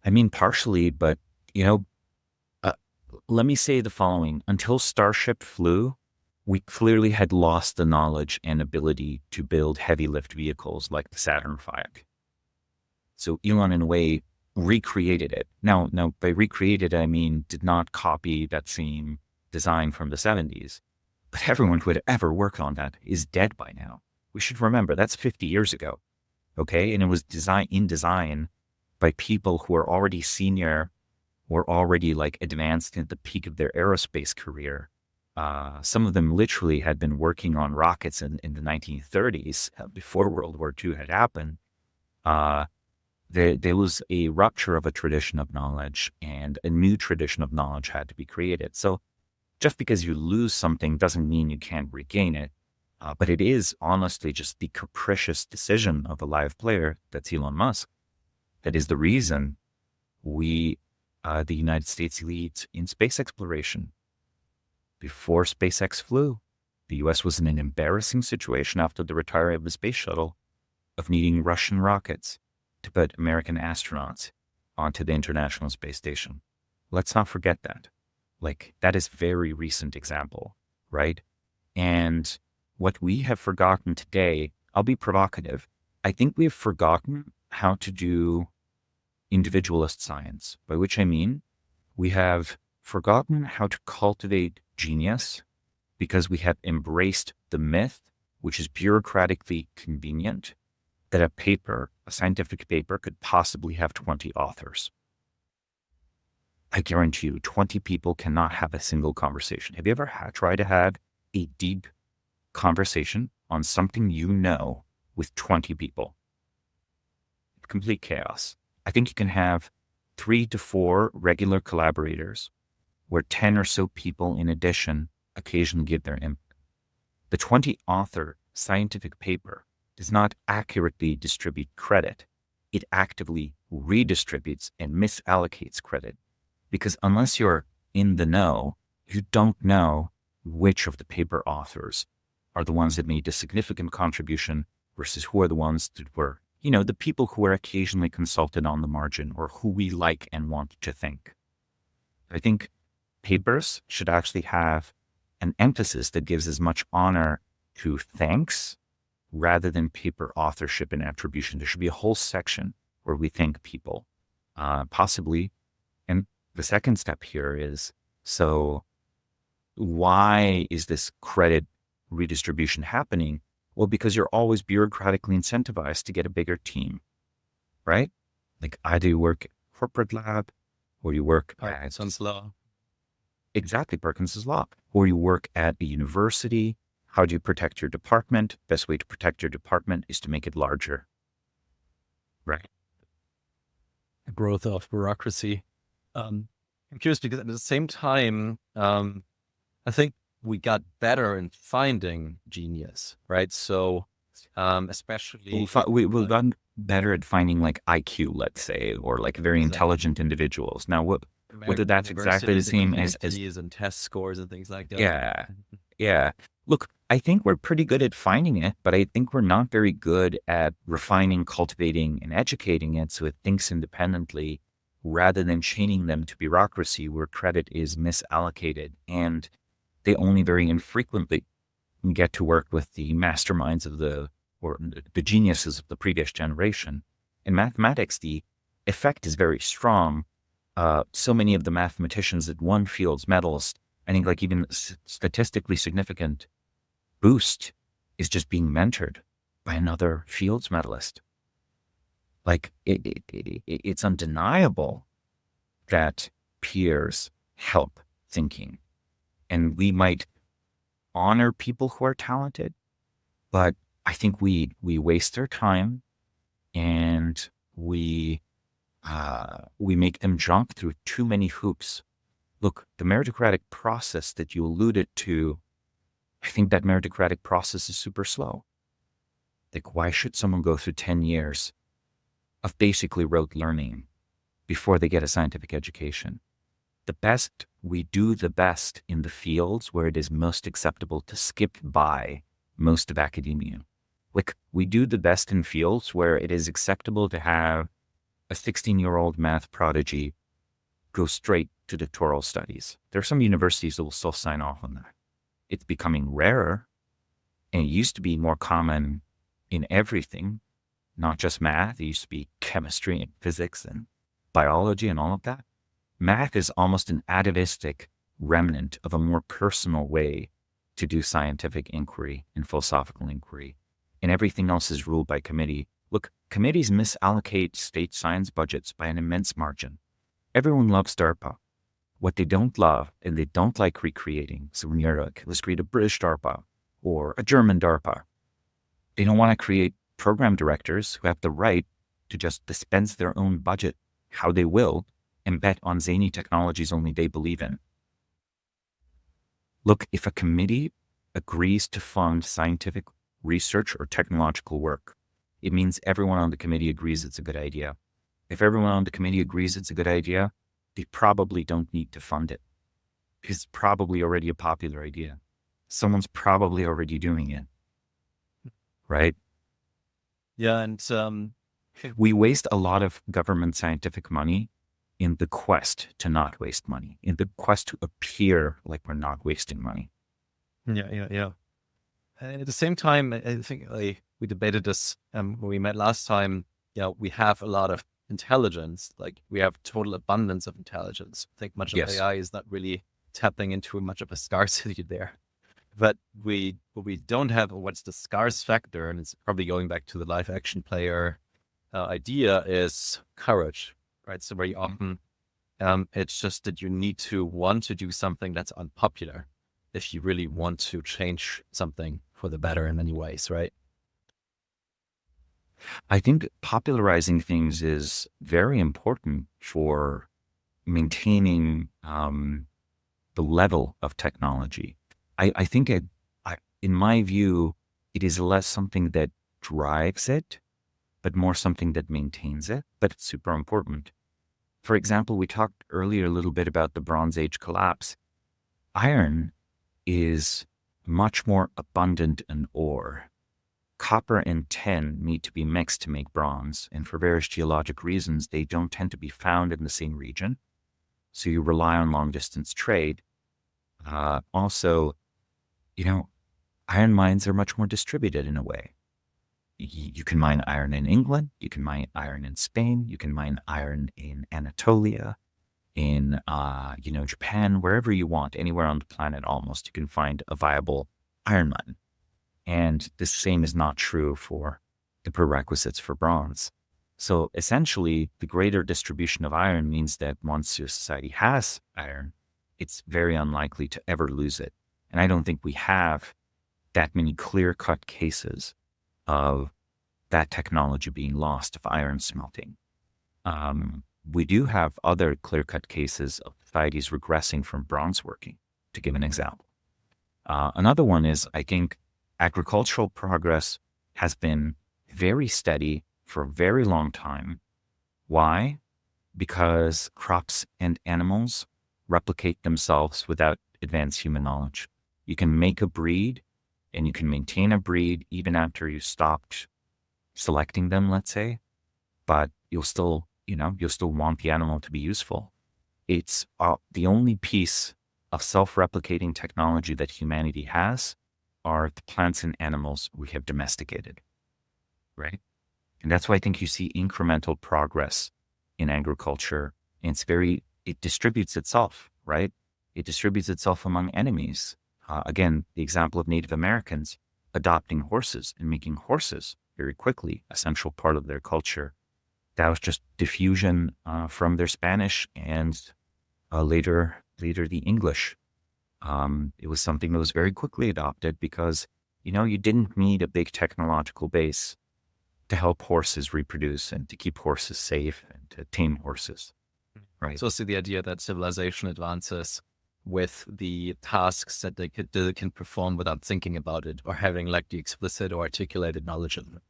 S2: I mean, partially, but, let me say the following. Until Starship flew, we clearly had lost the knowledge and ability to build heavy lift vehicles like the Saturn V. So Elon, in a way, recreated it. Now, by recreated, I mean did not copy that same design from the 70s. But everyone who had ever worked on that is dead by now. We should remember that's 50 years ago. Okay? And it was design by people who are already senior or already like advanced at the peak of their aerospace career. Some of them literally had been working on rockets in the 1930s before World War II had happened. There was a rupture of a tradition of knowledge, and a new tradition of knowledge had to be created. So just because you lose something doesn't mean you can't regain it. But it is honestly just the capricious decision of a live player, that's Elon Musk, that is the reason we, the United States, leads in space exploration. Before SpaceX flew, the US was in an embarrassing situation after the retirement of the space shuttle of needing Russian rockets to put American astronauts onto the International Space Station. Let's not forget that. Like, that is very recent example, right? And what we have forgotten today, I'll be provocative. I think we've forgotten how to do individualist science, by which I mean we have forgotten how to cultivate genius because we have embraced the myth, which is bureaucratically convenient, that a scientific paper could possibly have 20 authors. I guarantee you 20 people cannot have a single conversation. Have you ever tried to have a deep conversation on something with 20 people? Complete chaos. I think you can have 3 to 4 regular collaborators where 10 or so people in addition occasionally give their input. The 20 author scientific paper does not accurately distribute credit. It actively redistributes and misallocates credit. Because unless you're in the know, you don't know which of the paper authors are the ones that made a significant contribution versus who are the ones that were, the people who were occasionally consulted on the margin or who we like and want to think. I think papers should actually have an emphasis that gives as much honor to thanks rather than paper authorship and attribution. There should be a whole section where we thank people, possibly. And the second step here is, so why is this credit redistribution happening? Well, because you're always bureaucratically incentivized to get a bigger team, right? Like either you work at a corporate lab or you work
S1: Parkinson's law.
S2: Exactly, Parkinson's law. Or you work at a university. How do you protect your department? Best way to protect your department is to make it larger, right?
S1: The growth of bureaucracy. I'm curious because at the same time, I think we got better in finding genius, right? So, especially
S2: better at finding like IQ, let's say, or like very
S1: Exactly.
S2: intelligent individuals. Now, whether that's exactly the
S1: Universities and
S2: same as
S1: communities and test scores and things like that.
S2: yeah, yeah. Look, I think we're pretty good at finding it, but I think we're not very good at refining, cultivating, and educating it so it thinks independently rather than chaining them to bureaucracy where credit is misallocated and they only very infrequently get to work with the masterminds of or the geniuses of the previous generation. In mathematics, the effect is very strong. So many of the mathematicians that won Fields medals, I think like even statistically significant boost is just being mentored by another Fields medalist. Like it's undeniable that peers help thinking. And we might honor people who are talented, but I think we waste their time and we make them jump through too many hoops. Look, the meritocratic process that you alluded to, I think that meritocratic process is super slow. Like, why should someone go through 10 years of basically rote learning before they get a scientific education? We do the best in the fields where it is most acceptable to skip by most of academia. Like, we do the best in fields where it is acceptable to have a 16-year-old math prodigy go straight to doctoral studies. There are some universities that will still sign off on that. It's becoming rarer, and it used to be more common in everything, not just math. It used to be chemistry and physics and biology and all of that. Math is almost an atavistic remnant of a more personal way to do scientific inquiry and philosophical inquiry, and everything else is ruled by committee. Look, committees misallocate state science budgets by an immense margin. Everyone loves DARPA. What they don't love, and they don't like recreating, so when you're like, let's create a British DARPA or a German DARPA, they don't want to create program directors who have the right to just dispense their own budget how they will and bet on zany technologies only they believe in. Look, if a committee agrees to fund scientific research or technological work, it means everyone on the committee agrees it's a good idea. If everyone on the committee agrees it's a good idea, they probably don't need to fund it because it's probably already a popular idea. Someone's probably already doing it, right?
S1: Yeah, and
S2: we waste a lot of government scientific money in the quest to not waste money, in the quest to appear like we're not wasting money.
S1: Yeah. And at the same time, I think we debated this when we met last time. We have a lot of intelligence, like we have total abundance of intelligence. I think much of AI is not really tapping into much of a scarcity there. But what we don't have, or what's the scarce factor, and it's probably going back to the live action player idea, is courage, right? So very often it's just that you need to want to do something that's unpopular if you really want to change something for the better in many ways, right?
S2: I think popularizing things is very important for maintaining the level of technology. I think in my view, it is less something that drives it, but more something that maintains it, but it's super important. For example, we talked earlier a little bit about the Bronze Age collapse. Iron is much more abundant in ore. Copper and tin need to be mixed to make bronze, and for various geologic reasons, they don't tend to be found in the same region. So you rely on long-distance trade. Also, iron mines are much more distributed in a way. You can mine iron in England, you can mine iron in Spain, you can mine iron in Anatolia, in Japan, wherever you want, anywhere on the planet almost, you can find a viable iron mine. And the same is not true for the prerequisites for bronze. So essentially, the greater distribution of iron means that once your society has iron, it's very unlikely to ever lose it. And I don't think we have that many clear-cut cases of that technology being lost of iron smelting. We do have other clear-cut cases of societies regressing from bronze working, to give an example. Another one is, I think, agricultural progress has been very steady for a very long time. Why? Because crops and animals replicate themselves without advanced human knowledge. You can make a breed and you can maintain a breed even after you stopped selecting them, let's say, but you'll still want the animal to be useful. It's the only piece of self-replicating technology that humanity has are the plants and animals we have domesticated, right? And that's why I think you see incremental progress in agriculture. And it distributes itself, right? It distributes itself among enemies. Again, the example of Native Americans adopting horses and making horses very quickly a central part of their culture. That was just diffusion from their Spanish and later the English. It was something that was very quickly adopted because, you didn't need a big technological base to help horses reproduce and to keep horses safe and to tame horses, right?
S1: So the idea that civilization advances with the tasks that they can perform without thinking about it or having like the explicit or articulated knowledge of them.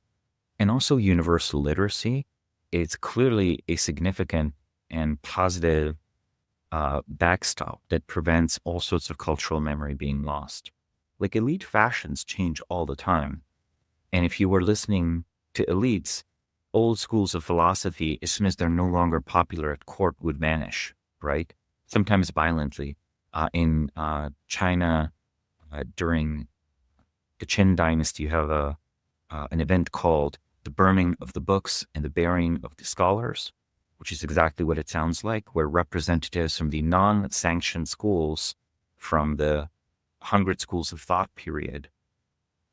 S2: And also universal literacy. It's clearly a significant and positive backstop that prevents all sorts of cultural memory being lost. Like elite fashions change all the time. And if you were listening to elites, old schools of philosophy, as soon as they're no longer popular at court, would vanish, right? Sometimes violently. In China, during the Qin dynasty, you have an event called the burning of the books and the burying of the scholars, which is exactly what it sounds like, where representatives from the non-sanctioned schools from the 100 schools of thought period,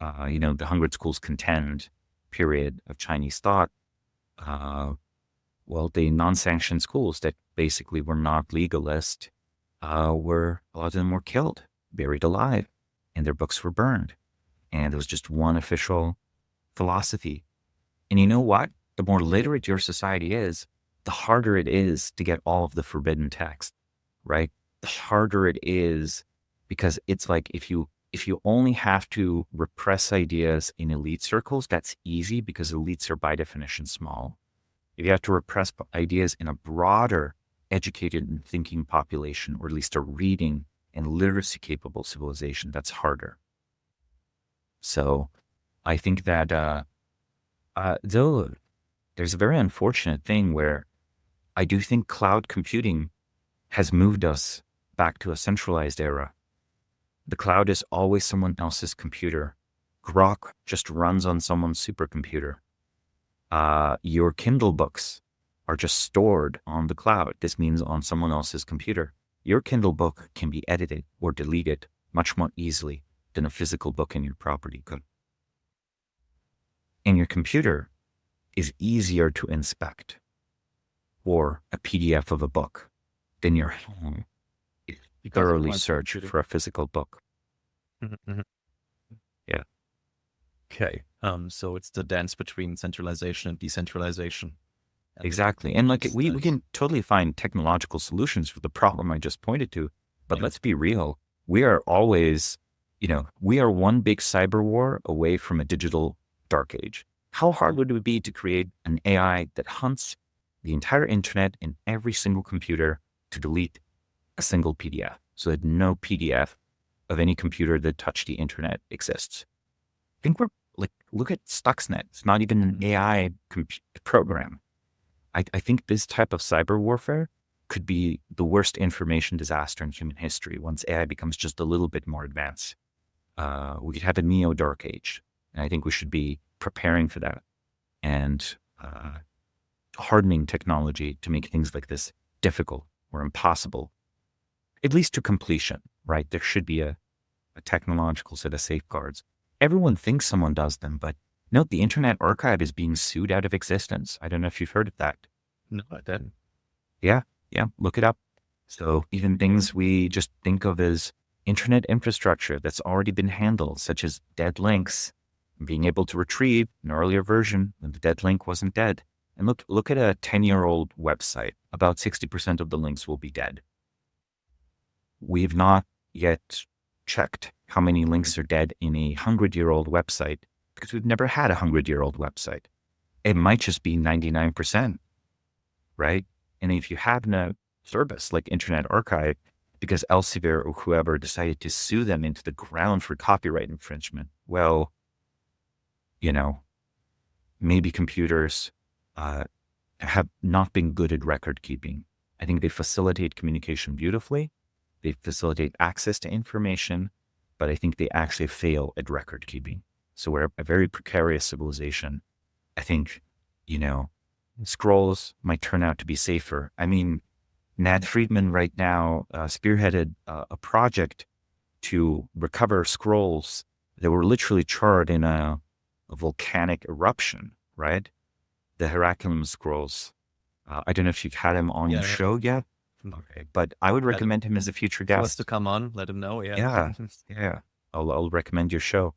S2: the 100 schools contend period of Chinese thought, the non-sanctioned schools that basically were not legalist, a lot of them were killed, buried alive, and their books were burned. And there was just one official philosophy. And you know what? The more literate your society is, the harder it is to get all of the forbidden text, right? The harder it is because it's like if you only have to repress ideas in elite circles, that's easy because elites are by definition small. If you have to repress ideas in a broader, educated and thinking population, or at least a reading and literacy capable civilization, that's harder. So I think that though there's a very unfortunate thing where I do think cloud computing has moved us back to a centralized era. The cloud is always someone else's computer. Grok just runs on someone's supercomputer. Your Kindle books are just stored on the cloud. This means on someone else's computer. Your Kindle book can be edited or deleted much more easily than a physical book in your property could. And your computer is easier to inspect or a PDF of a book than your home. Thoroughly search for a physical book.
S1: Mm-hmm.
S2: Yeah.
S1: Okay. So it's the dance between centralization and decentralization.
S2: Exactly. And we can totally find technological solutions for the problem I just pointed to. But let's be real. We are always, we are one big cyber war away from a digital dark age. How hard would it be to create an AI that hunts the entire internet in every single computer to delete a single PDF so that no PDF of any computer that touched the internet exists? I think look at Stuxnet. It's not even an AI program. I think this type of cyber warfare could be the worst information disaster in human history once AI becomes just a little bit more advanced. We could have a neo-dark age. And I think we should be preparing for that and hardening technology to make things like this difficult or impossible, at least to completion, right? There should be a technological set of safeguards. Everyone thinks someone does them, but note the Internet Archive is being sued out of existence. I don't know if you've heard of that.
S1: No, I didn't.
S2: Yeah, look it up. So even things we just think of as internet infrastructure that's already been handled, such as dead links, being able to retrieve an earlier version when the dead link wasn't dead. And look at a 10-year-old website. About 60% of the links will be dead. We've not yet checked how many links are dead in a 100-year-old website because we've never had a 100-year-old website. It might just be 99%, right? And if you have no service like Internet Archive, because Elsevier or whoever decided to sue them into the ground for copyright infringement, well, maybe computers have not been good at record keeping. I think they facilitate communication beautifully. They facilitate access to information, but I think they actually fail at record keeping. So we're a very precarious civilization. I think, scrolls might turn out to be safer. I mean, Nat Friedman right now spearheaded a project to recover scrolls that were literally charred in a volcanic eruption, right? The Heracleum scrolls. I don't know if you've had him on your show yet. Okay, but I would recommend him as a future guest.
S1: He wants to come on, let him know.
S2: Yeah. I'll recommend your show.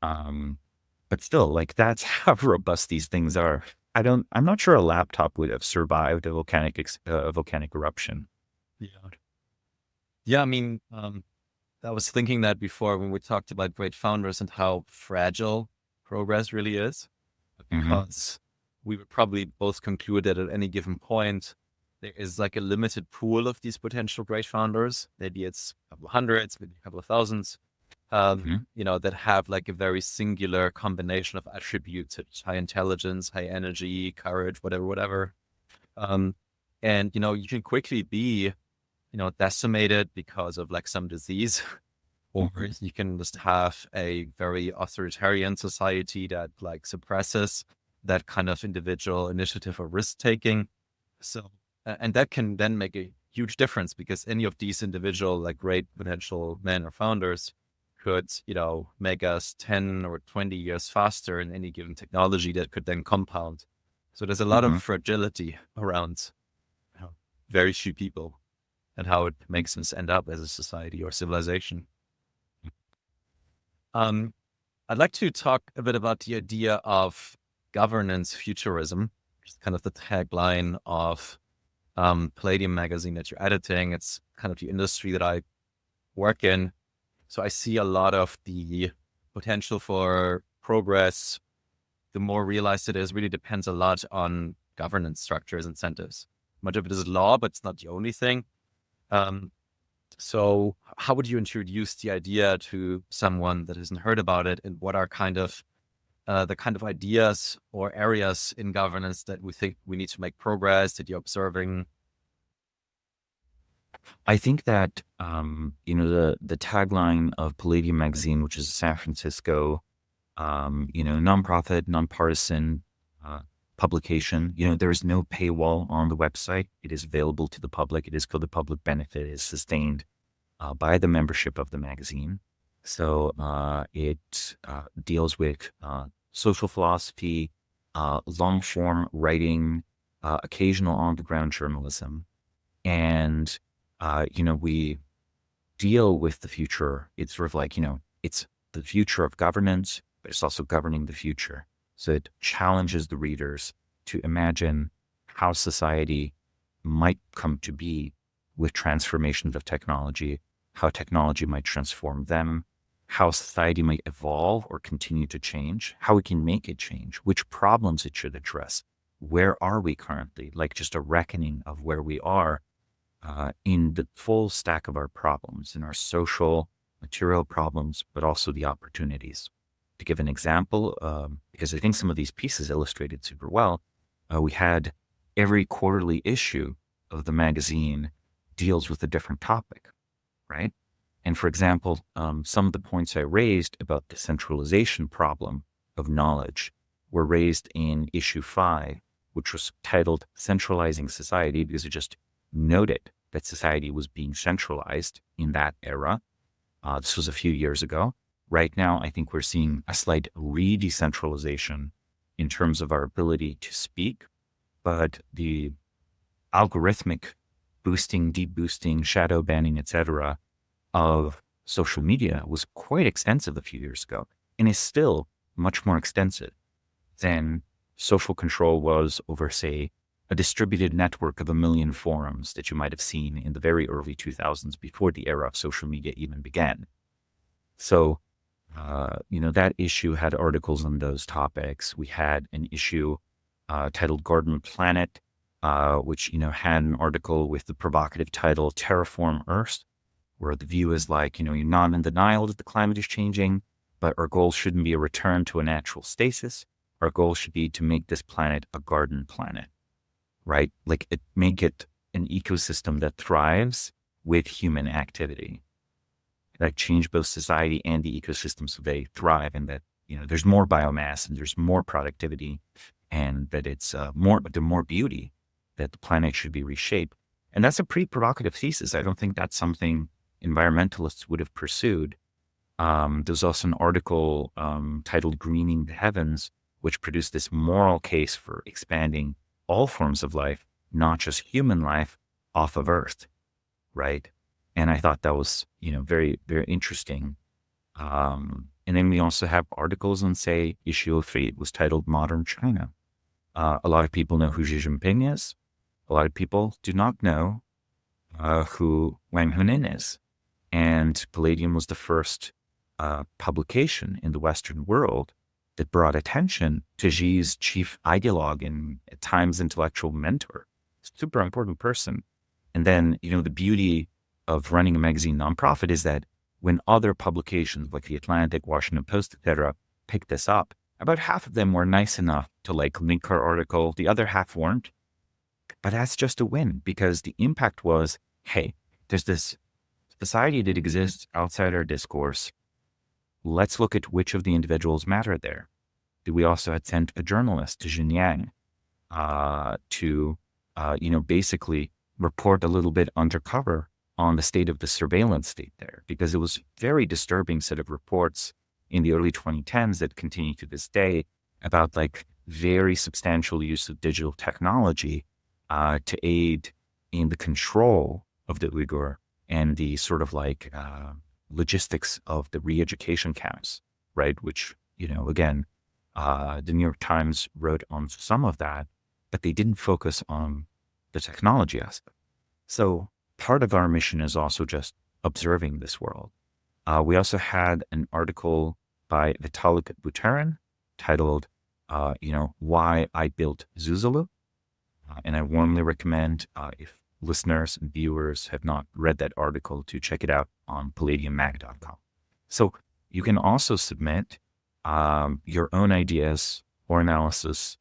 S2: But still, like, that's how robust these things are. I'm not sure a laptop would have survived a volcanic eruption.
S1: Yeah. I mean, I was thinking that before when we talked about great founders and how fragile progress really is, because we would probably both conclude that at any given point, there is like a limited pool of these potential great founders. Maybe it's a couple of hundreds, maybe a couple of thousands, that have like a very singular combination of attributes, such as high intelligence, high energy, courage, whatever. And, you can quickly be, decimated because of like some disease, or you can just have a very authoritarian society that like suppresses that kind of individual initiative or risk taking. So, and that can then make a huge difference, because any of these individual like great potential men or founders could, make us 10 or 20 years faster in any given technology that could then compound. So there's a lot of fragility around very few people and how it makes us end up as a society or civilization. I'd like to talk a bit about the idea of governance futurism, which is kind of the tagline of Palladium Magazine that you're editing. It's kind of the industry that I work in. So I see a lot of the potential for progress. The more realized it is, really depends a lot on governance structures, incentives. Much of it is law, but it's not the only thing. So how would you introduce the idea to someone that hasn't heard about it, and what are kind of the kind of ideas or areas in governance that we think we need to make progress that you're observing?
S2: I think that, the tagline of Palladium Magazine, which is a San Francisco, nonprofit, nonpartisan publication, there is no paywall on the website. It is available to the public. It is for the public benefit. It is sustained by the membership of the magazine. So it deals with social philosophy, long form writing, occasional on the ground journalism. And, we deal with the future. It's sort of like, it's the future of governance, but it's also governing the future. So it challenges the readers to imagine how society might come to be with transformations of technology, how technology might transform them, how society might evolve or continue to change, how we can make it change, which problems it should address. Where are we currently? Like just a reckoning of where we are in the full stack of our problems, in our social, material problems, but also the opportunities. To give an example, because I think some of these pieces illustrated super well, we had every quarterly issue of the magazine deals with a different topic, right? And for example, some of the points I raised about the centralization problem of knowledge were raised in issue 5, which was titled Centralizing Society, because it just noted that society was being centralized in that era. This was a few years ago. Right now, I think we're seeing a slight re-decentralization in terms of our ability to speak, but the algorithmic boosting, deboosting, shadow banning, etc., of social media was quite extensive a few years ago, and is still much more extensive than social control was over, say, a distributed network of 1 million forums that you might have seen in the very early 2000s before the era of social media even began. So, that issue had articles on those topics. We had an issue titled Garden Planet, which, had an article with the provocative title Terraform Earth, where the view is like, you're not in denial that the climate is changing, but our goal shouldn't be a return to a natural stasis. Our goal should be to make this planet a garden planet, right? Like make it an ecosystem that thrives with human activity, that change both society and the ecosystem so they thrive, and that, there's more biomass and there's more productivity, and that it's the more beauty, that the planet should be reshaped. And that's a pretty provocative thesis. I don't think that's something environmentalists would have pursued. There's also an article titled Greening the Heavens, which produced this moral case for expanding all forms of life, not just human life, off of Earth, right? And I thought that was, very, very interesting. And then we also have articles on, say, issue of 8 was titled Modern China. A lot of people know who Xi Jinping is. A lot of people do not know who Wang Hunin is. And Palladium was the first publication in the Western world that brought attention to Xi's chief ideologue and at times intellectual mentor. Super important person. And then, the beauty of running a magazine nonprofit is that when other publications like The Atlantic, Washington Post, etc., picked this up, about half of them were nice enough to link our article. The other half weren't. But that's just a win, because the impact was, hey, there's this society that exists outside our discourse. Let's look at which of the individuals matter there. We also had sent a journalist to Xinjiang to basically report a little bit undercover on the state of the surveillance state there, because it was a very disturbing set of reports in the early 2010s that continue to this day about very substantial use of digital technology to aid in the control of the Uyghur and the sort of logistics of the re-education camps, right? Which, again, the New York Times wrote on some of that, but they didn't focus on the technology aspect. So part of our mission is also just observing this world. We also had an article by Vitalik Buterin titled, Why I Built Zuzulu. And I warmly recommend, if listeners and viewers have not read that article, to check it out on palladiummag.com. So you can also submit your own ideas or analysis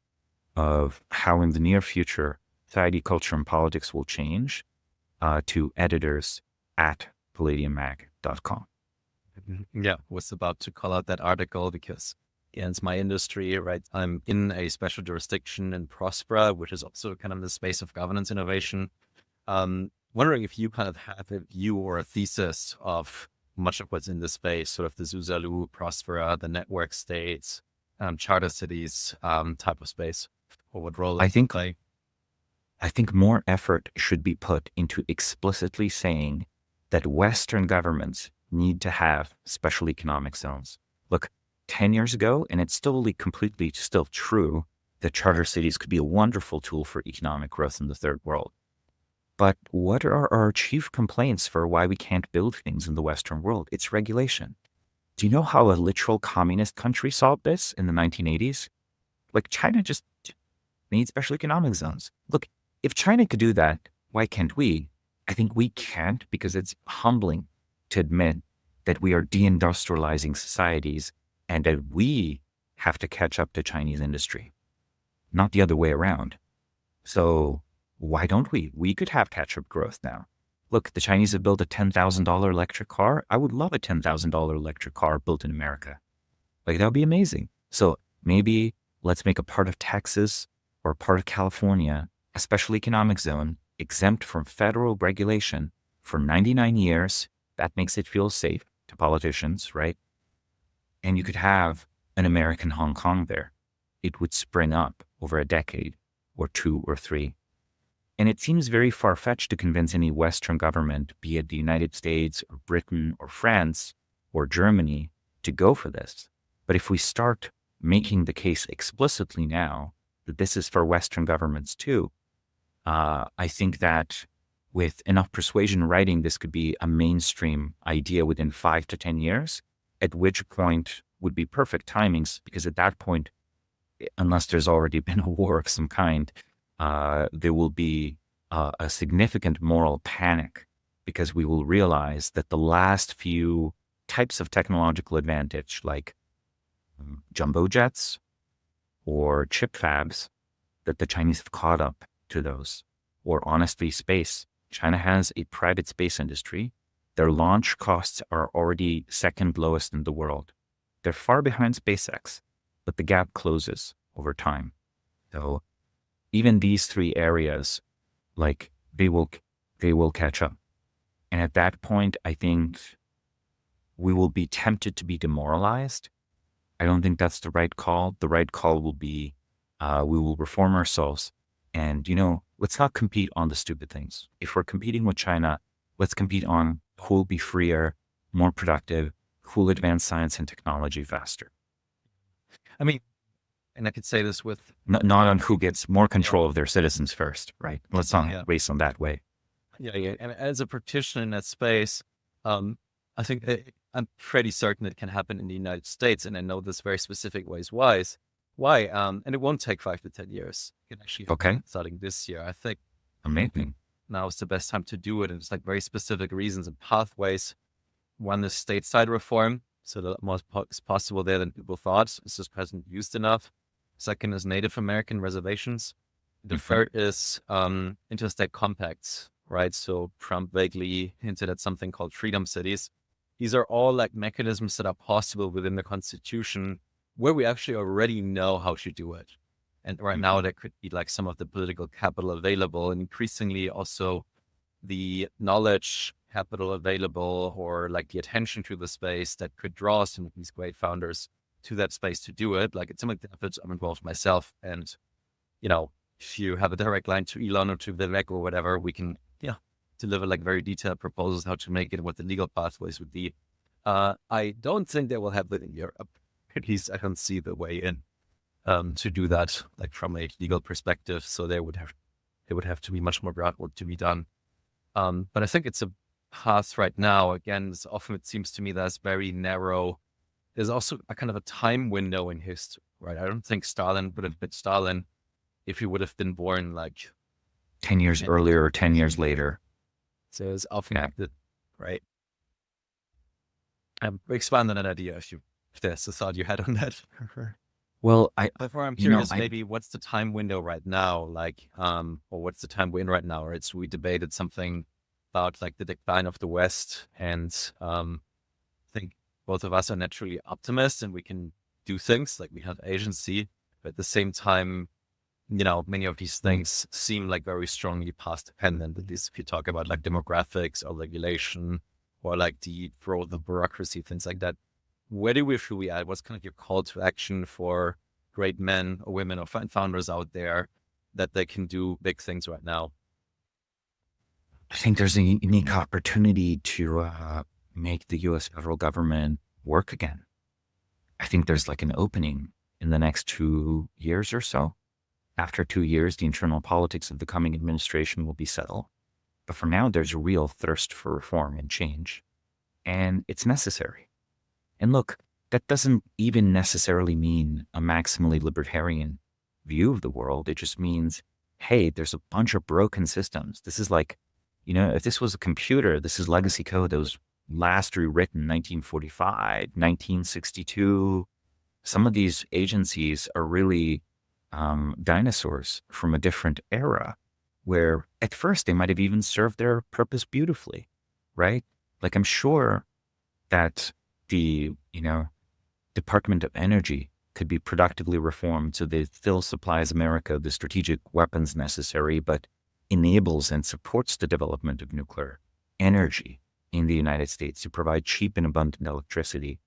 S2: of how in the near future society, culture, and politics will change to editors@palladiummag.com.
S1: Yeah, was about to call out that article because it's my industry, right? I'm in a special jurisdiction in Próspera, which is also kind of the space of governance innovation. Wondering if you kind of have a view or a thesis of much of what's in this space, sort of the Zuzulu, Próspera, the network states, charter cities type of space, or what role
S2: I
S1: it
S2: think
S1: play.
S2: I think more effort should be put into explicitly saying that Western governments need to have special economic zones. Look, 10 years ago, and it's still completely still true, that charter cities could be a wonderful tool for economic growth in the third world. But what are our chief complaints for why we can't build things in the Western world? It's regulation. Do you know how a literal communist country solved this in the 1980s? China just needs special economic zones. Look, if China could do that, why can't we? I think we can't because it's humbling to admit that we are deindustrializing societies and that we have to catch up to Chinese industry, not the other way around. So why don't we? We could have catch-up growth now. Look, the Chinese have built a $10,000 electric car. I would love a $10,000 electric car built in America. That would be amazing. So maybe let's make a part of Texas or a part of California a special economic zone exempt from federal regulation for 99 years. That makes it feel safe to politicians, right? And you could have an American Hong Kong there. It would spring up over a decade or 2 or 3. And it seems very far-fetched to convince any Western government, be it the United States or Britain or France or Germany, to go for this. But if we start making the case explicitly now that this is for Western governments too, I think that with enough persuasion writing, this could be a mainstream idea within 5 to 10 years, at which point would be perfect timings, because at that point, unless there's already been a war of some kind, there will be a significant moral panic, because we will realize that the last few types of technological advantage, like jumbo jets or chip fabs, that the Chinese have caught up to those. Or honestly, space. China has a private space industry. Their launch costs are already second lowest in the world. They're far behind SpaceX, but the gap closes over time. So even these three areas, like they will catch up. And at that point, I think we will be tempted to be demoralized. I don't think that's the right call. The right call will be, we will reform ourselves. And, let's not compete on the stupid things. If we're competing with China, let's compete on who will be freer, more productive, who will advance science and technology faster.
S1: I mean, and I could say this with...
S2: Not on who gets more control of their citizens first, right? Let's not race on that way.
S1: Yeah. And as a practitioner in that space, I think I'm pretty certain it can happen in the United States. And I know this very specific ways. Why? And it won't take 5 to 10 years. It can actually happen starting this year. I think
S2: amazing.
S1: Now is the best time to do it. And it's like very specific reasons and pathways. One is stateside reform, so that more is possible there than people thought. It's just hasn't used enough. Second is Native American reservations. The third is interstate compacts, right? So Trump vaguely hinted at something called freedom cities. These are all like mechanisms that are possible within the Constitution where we actually already know how to do it. And right now there could be like some of the political capital available, and increasingly also the knowledge capital available, or like the attention to the space that could draw some of these great founders to that space to do it. Like it's something that I'm involved myself. And, if you have a direct line to Elon or to Vivek or whatever, we can, deliver like very detailed proposals how to make it, what the legal pathways would be. I don't think they will have that in Europe. At least I don't see the way in to do that, like from a legal perspective. So it would have to be much more groundwork to be done. But I think it's a path right now. Again, often it seems to me that's very narrow. There's also a kind of a time window in history, right? I don't think Stalin would have been Stalin if he would have been born like
S2: 10 years earlier or 10 years later.
S1: So it's often right? Expand on that idea if there's a thought you had on that.
S2: Well,
S1: Before I'm curious, maybe what's the time window right now? Like, or what's the time we're in right now? Right? So we debated something about like the decline of the West, and I think both of us are naturally optimists and we can do things, like we have agency, but at the same time, many of these things seem like very strongly past dependent, at least if you talk about like demographics or regulation or like the growth of bureaucracy, things like that. Where should we add? What's kind of your call to action for great men or women or founders out there that they can do big things right now?
S2: I think there's a unique opportunity to make the U.S. federal government work again. I think there's like an opening in the next 2 years or so. After 2 years, the internal politics of the coming administration will be settled. But for now, there's a real thirst for reform and change. And it's necessary. And look, that doesn't even necessarily mean a maximally libertarian view of the world. It just means, hey, there's a bunch of broken systems. This is like, if this was a computer, this is legacy code that was last rewritten 1945, 1962. Some of these agencies are really dinosaurs from a different era, where at first they might have even served their purpose beautifully, right? Like I'm sure that the, Department of Energy could be productively reformed so that it still supplies America the strategic weapons necessary, but enables and supports the development of nuclear energy in the United States to provide cheap and abundant electricity.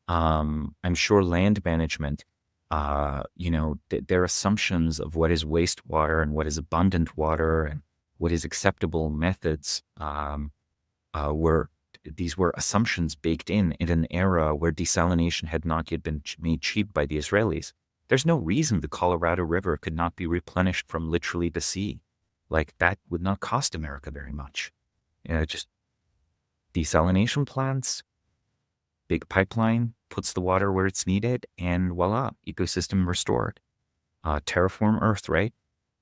S2: I'm sure land management, their assumptions of what is wastewater and what is abundant water and what is acceptable methods were assumptions baked in an era where desalination had not yet been made cheap by the Israelis. There's no reason the Colorado River could not be replenished from literally the sea. Like that would not cost America very much. Just desalination plants, big pipeline, puts the water where it's needed, and voila, ecosystem restored. terraform Earth, right?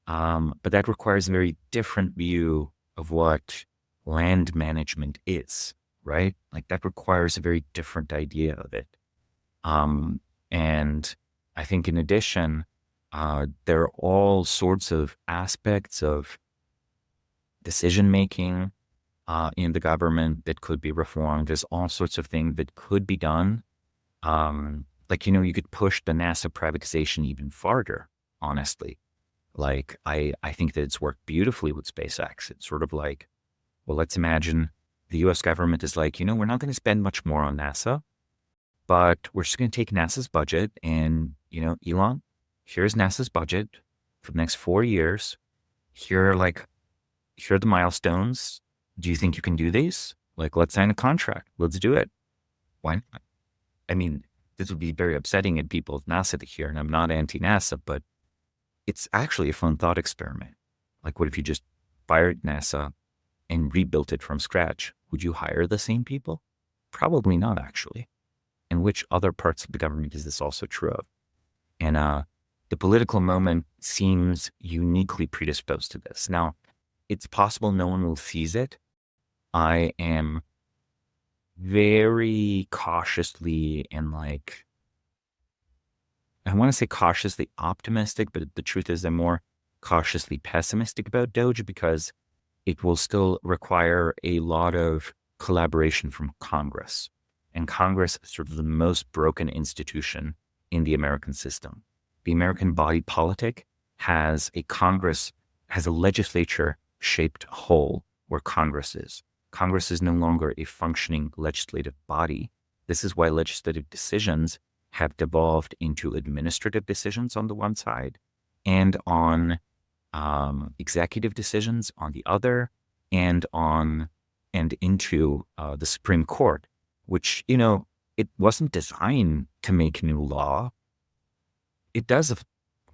S2: But that requires a very different view of what land management is, right? Like that requires a very different idea of it. And I think in addition, there are all sorts of aspects of decision-making in the government that could be reformed. There's all sorts of things that could be done. Like, you could push the NASA privatization even farther, honestly. Like, I think that it's worked beautifully with SpaceX. It's sort of like, well, let's imagine the US government is like, we're not going to spend much more on NASA, but we're just going to take NASA's budget and, Elon, here's NASA's budget for the next 4 years. Here are the milestones. Do you think you can do these? Like, let's sign a contract. Let's do it. Why not? I mean, this would be very upsetting at people at NASA to hear, and I'm not anti-NASA, but it's actually a fun thought experiment. Like, what if you just fired NASA and rebuilt it from scratch? Would you hire the same people? Probably not, actually. And which other parts of the government is this also true of? And the political moment seems uniquely predisposed to this. Now, it's possible no one will seize it. I am very cautiously and I want to say cautiously optimistic, but the truth is I'm more cautiously pessimistic about Doge because it will still require a lot of collaboration from Congress. And Congress is sort of the most broken institution in the American system. The American body politic has a legislature shaped hole where Congress is. Congress is no longer a functioning legislative body. This is why legislative decisions have devolved into administrative decisions on the one side and on executive decisions on the other and into the Supreme Court, which, it wasn't designed to make new law. It does a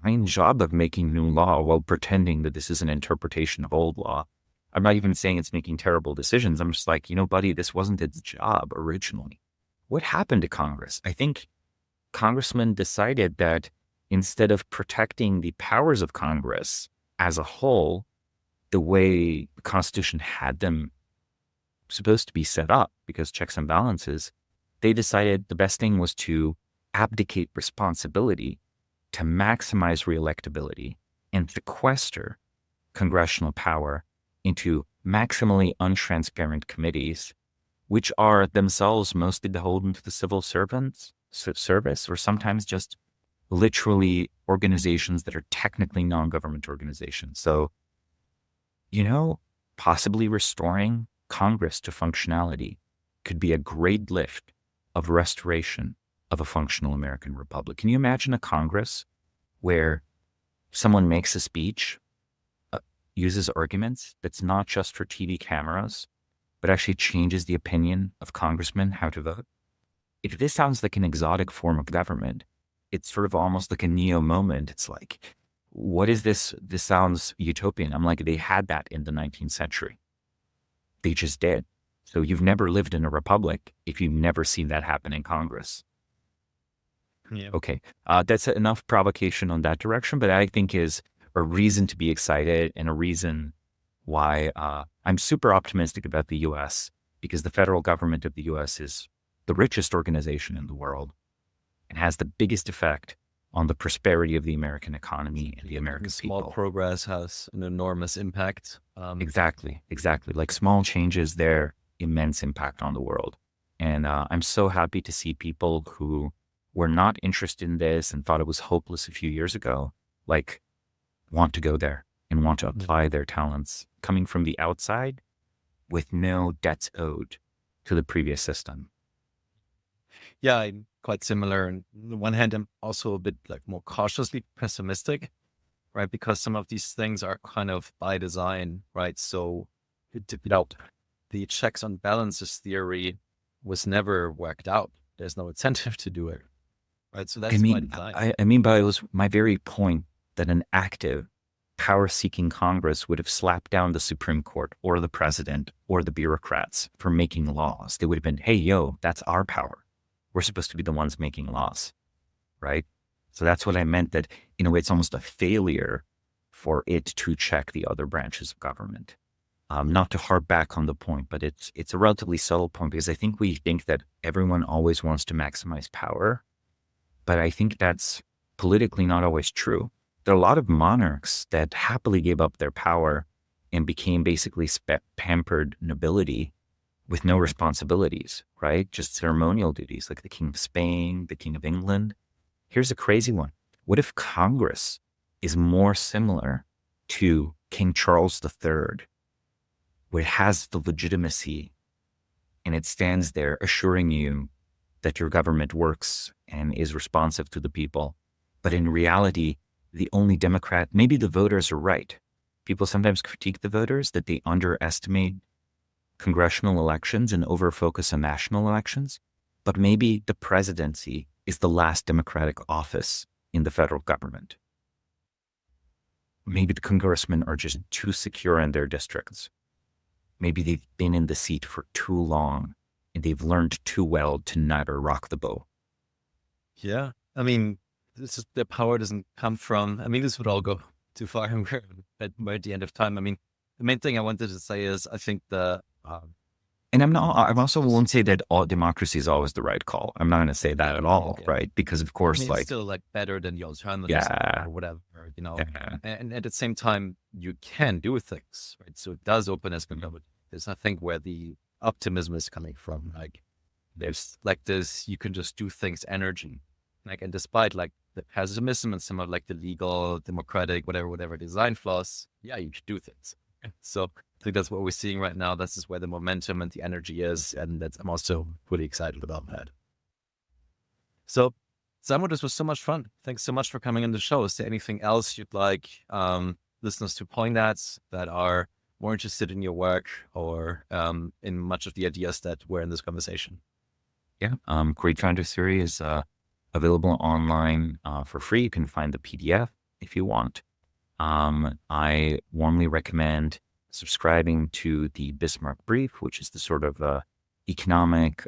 S2: fine job of making new law while pretending that this is an interpretation of old law. I'm not even saying it's making terrible decisions. I'm just like, buddy, this wasn't its job originally. What happened to Congress? I think congressmen decided that instead of protecting the powers of Congress as a whole, the way the Constitution had them supposed to be set up, because checks and balances, they decided the best thing was to abdicate responsibility to maximize reelectability and sequester congressional power into maximally untransparent committees, which are themselves mostly beholden to the civil service, or sometimes just literally organizations that are technically non-government organizations. So, possibly restoring Congress to functionality could be a great lift of restoration of a functional American republic. Can you imagine a Congress where someone makes a speech, uses arguments that's not just for TV cameras, but actually changes the opinion of congressmen how to vote? If this sounds like an exotic form of government, it's sort of almost like a neo moment. It's like, what is this? This sounds utopian. I'm like, they had that in the 19th century. They just did. So you've never lived in a republic if you've never seen that happen in Congress.
S1: Yeah.
S2: Okay. That's enough provocation on that direction, but I think is a reason to be excited and a reason why I'm super optimistic about the U.S. because the federal government of the U.S. is the richest organization in the world and has the biggest effect on the prosperity of the American economy and the American
S1: Small
S2: people.
S1: progress has an enormous impact.
S2: Exactly. Like small changes, their immense impact on the world. And I'm so happy to see people who were not interested in this and thought it was hopeless a few years ago, want to go there and want to apply their talents coming from the outside with no debts owed to the previous system.
S1: Yeah, I'm quite similar. And on the one hand, I'm also a bit more cautiously pessimistic, right? Because some of these things are kind of by design, right? So, the checks on balances theory was never worked out. There's no incentive to do it, right? So that's by design.
S2: I mean, by it was my very point that an active, power-seeking Congress would have slapped down the Supreme Court or the president or the bureaucrats for making laws. They would have been, hey, that's our power. We're supposed to be the ones making laws, right? So that's what I meant, that in a way it's almost a failure for it to check the other branches of government. Not to harp back on the point, but it's a relatively subtle point, because I think we think that everyone always wants to maximize power, but I think that's politically not always true. There are a lot of monarchs that happily gave up their power and became basically pampered nobility with no responsibilities, right? Just ceremonial duties, like the King of Spain, the King of England. Here's a crazy one. What if Congress is more similar to King Charles III, where it has the legitimacy and it stands there assuring you that your government works and is responsive to the people. But in reality, the only Democrat, maybe the voters are right. People sometimes critique the voters that they underestimate congressional elections and overfocus on national elections. But maybe the presidency is the last Democratic office in the federal government. Maybe the congressmen are just too secure in their districts. Maybe they've been in the seat for too long and they've learned too well to neither rock the boat.
S1: Yeah. I mean, the power doesn't come from, this would all go too far at the end of time. I mean, the main thing I wanted to say is I think
S2: and I also won't say that all democracy is always the right call. I'm not going to say that at all, right? Because of course,
S1: it's still better than the alternatives or whatever, And at the same time, you can do things, right? So it does open as there's I think where the optimism is coming from. There's this, you can just do things energy. And despite the pessimism and some of the legal, democratic, whatever design flaws, you should do things. So I think that's what we're seeing right now. This is where the momentum and the energy is. And I'm also really excited about that. So Samo, this was so much fun. Thanks so much for coming on the show. Is there anything else you'd like listeners to point at that are more interested in your work or in much of the ideas that were in this conversation?
S2: Yeah, Great Founder Theory is available online for free. You can find the PDF if you want. I warmly recommend subscribing to the Bismarck Brief, which is the sort of economic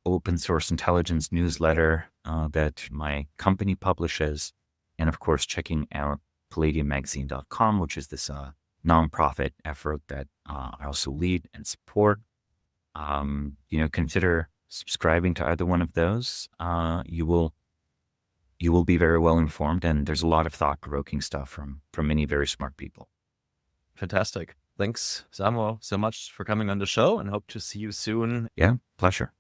S2: open source intelligence newsletter that my company publishes. And of course, checking out palladiummagazine.com, which is this nonprofit effort that I also lead and support. Consider subscribing to either one of those. You will be very well informed, and there's a lot of thought-provoking stuff from many very smart people.
S1: Fantastic. Thanks, Samo, so much for coming on the show, and hope to see you soon.
S2: Yeah, pleasure.